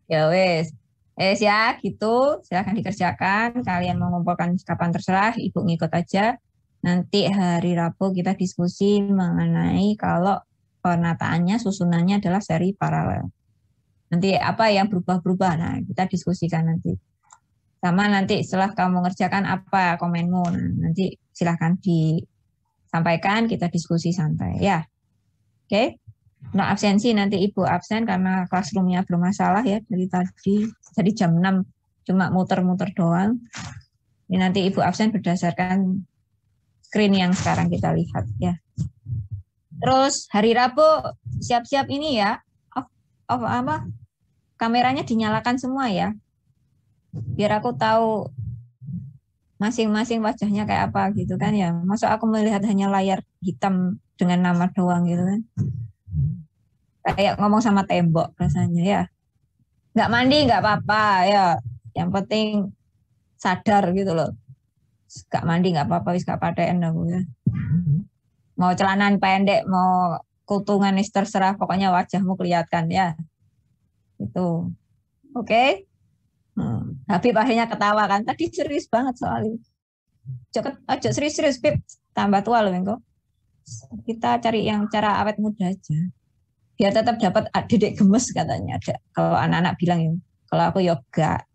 A: Ya wes. Ya gitu, silahkan dikerjakan. Kalian mau ngumpulkan kapan terserah, Ibu ngikut aja. Nanti hari Rabu kita diskusi mengenai kalau penataannya, susunannya adalah seri paralel. Nanti apa yang berubah-berubah, nah kita diskusikan nanti. Sama nanti setelah kamu ngerjakan apa komenmu, nah, nanti silahkan disampaikan, kita diskusi santai ya. Oke? No absensi, nanti Ibu absen karena classroom-nya bermasalah ya dari jam 6 cuma muter-muter doang. Ini nanti Ibu absen berdasarkan screen yang sekarang kita lihat ya. Terus hari Rabu siap-siap ini ya. Kameranya dinyalakan semua ya. Biar aku tahu masing-masing wajahnya kayak apa gitu kan ya. Masa aku melihat hanya layar hitam dengan nama doang gitu kan. Kayak ngomong sama tembok rasanya ya. Nggak mandi nggak apa-apa ya. Yang penting sadar gitu loh. Nggak mandi nggak apa-apa, wis gak paten aku ya. Mau celanan pendek, mau kutungan terserah, pokoknya wajahmu kelihatan ya. Itu. Oke. Habib akhirnya ketawa kan. Tadi serius banget soalnya. Aja serius-serius, Bib. Tambah tua loh, Mengko. Kita cari yang cara awet muda aja. Biar tetap dapat dedek gemes katanya. Ada. Kalau anak-anak bilang ya. Kalau aku yoga.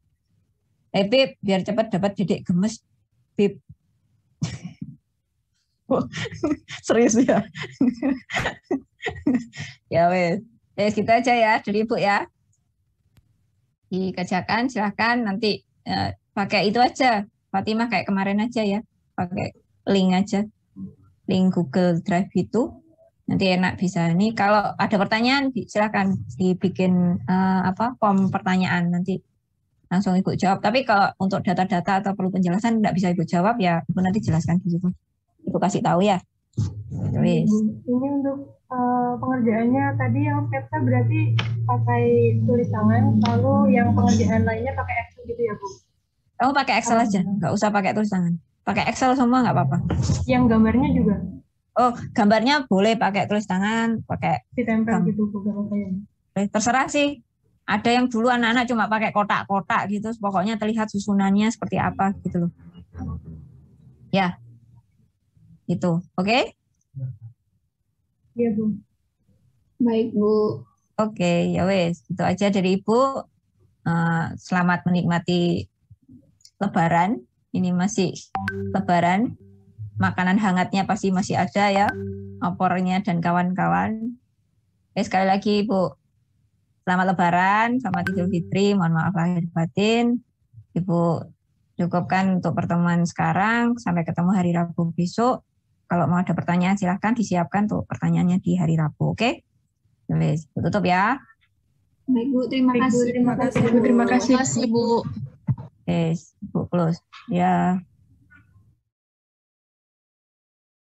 A: Bib, biar cepat dapat dedek gemes, Bib. Serius ya. Ya wes. Gitu aja ya dari Ibu ya. Dikerjakan silahkan nanti pakai itu aja. Fatimah kayak kemarin aja ya. Pakai link aja. Link Google Drive itu. Nanti enak bisa. Nih kalau ada pertanyaan silahkan dibikin form pertanyaan nanti langsung Ibu jawab. Tapi kalau untuk data-data atau perlu penjelasan nggak bisa Ibu jawab ya Ibu nanti jelaskan di situ. Ibu kasih tahu ya. Wis.
E: Ini untuk pengerjaannya tadi yang sketsa berarti pakai tulis tangan, lalu yang pengerjaan lainnya pakai Excel gitu ya Bu?
A: Kamu pakai Excel aja, nggak usah pakai tulis tangan. Pakai Excel semua nggak apa-apa.
E: Yang gambarnya juga
A: Oh, gambarnya boleh pakai tulis tangan, pakai
E: ditempel gitu Bu, gak apa-apa ya?
A: terserah sih. Ada yang dulu anak-anak cuma pakai kotak-kotak gitu, pokoknya terlihat susunannya seperti apa gitu loh. Ya, gitu. Oke?
E: Iya Bu.
C: Baik, Bu.
A: Oke, ya wes. Itu aja dari Ibu. Selamat menikmati Lebaran. Ini masih Lebaran. Makanan hangatnya pasti masih ada ya. Opornya dan kawan-kawan. Sekali lagi Ibu, selamat Lebaran, selamat Idul Fitri, mohon maaf lahir batin. Ibu cukupkan untuk pertemuan sekarang, sampai ketemu hari Rabu besok. Kalau mau ada pertanyaan silahkan disiapkan untuk pertanyaannya di hari Rabu, oke? Wes, tutup ya.
C: Baik, Bu. Terima kasih.
E: Terima kasih Bu.
G: Terima kasih Bu.
A: Ibu close. Ya.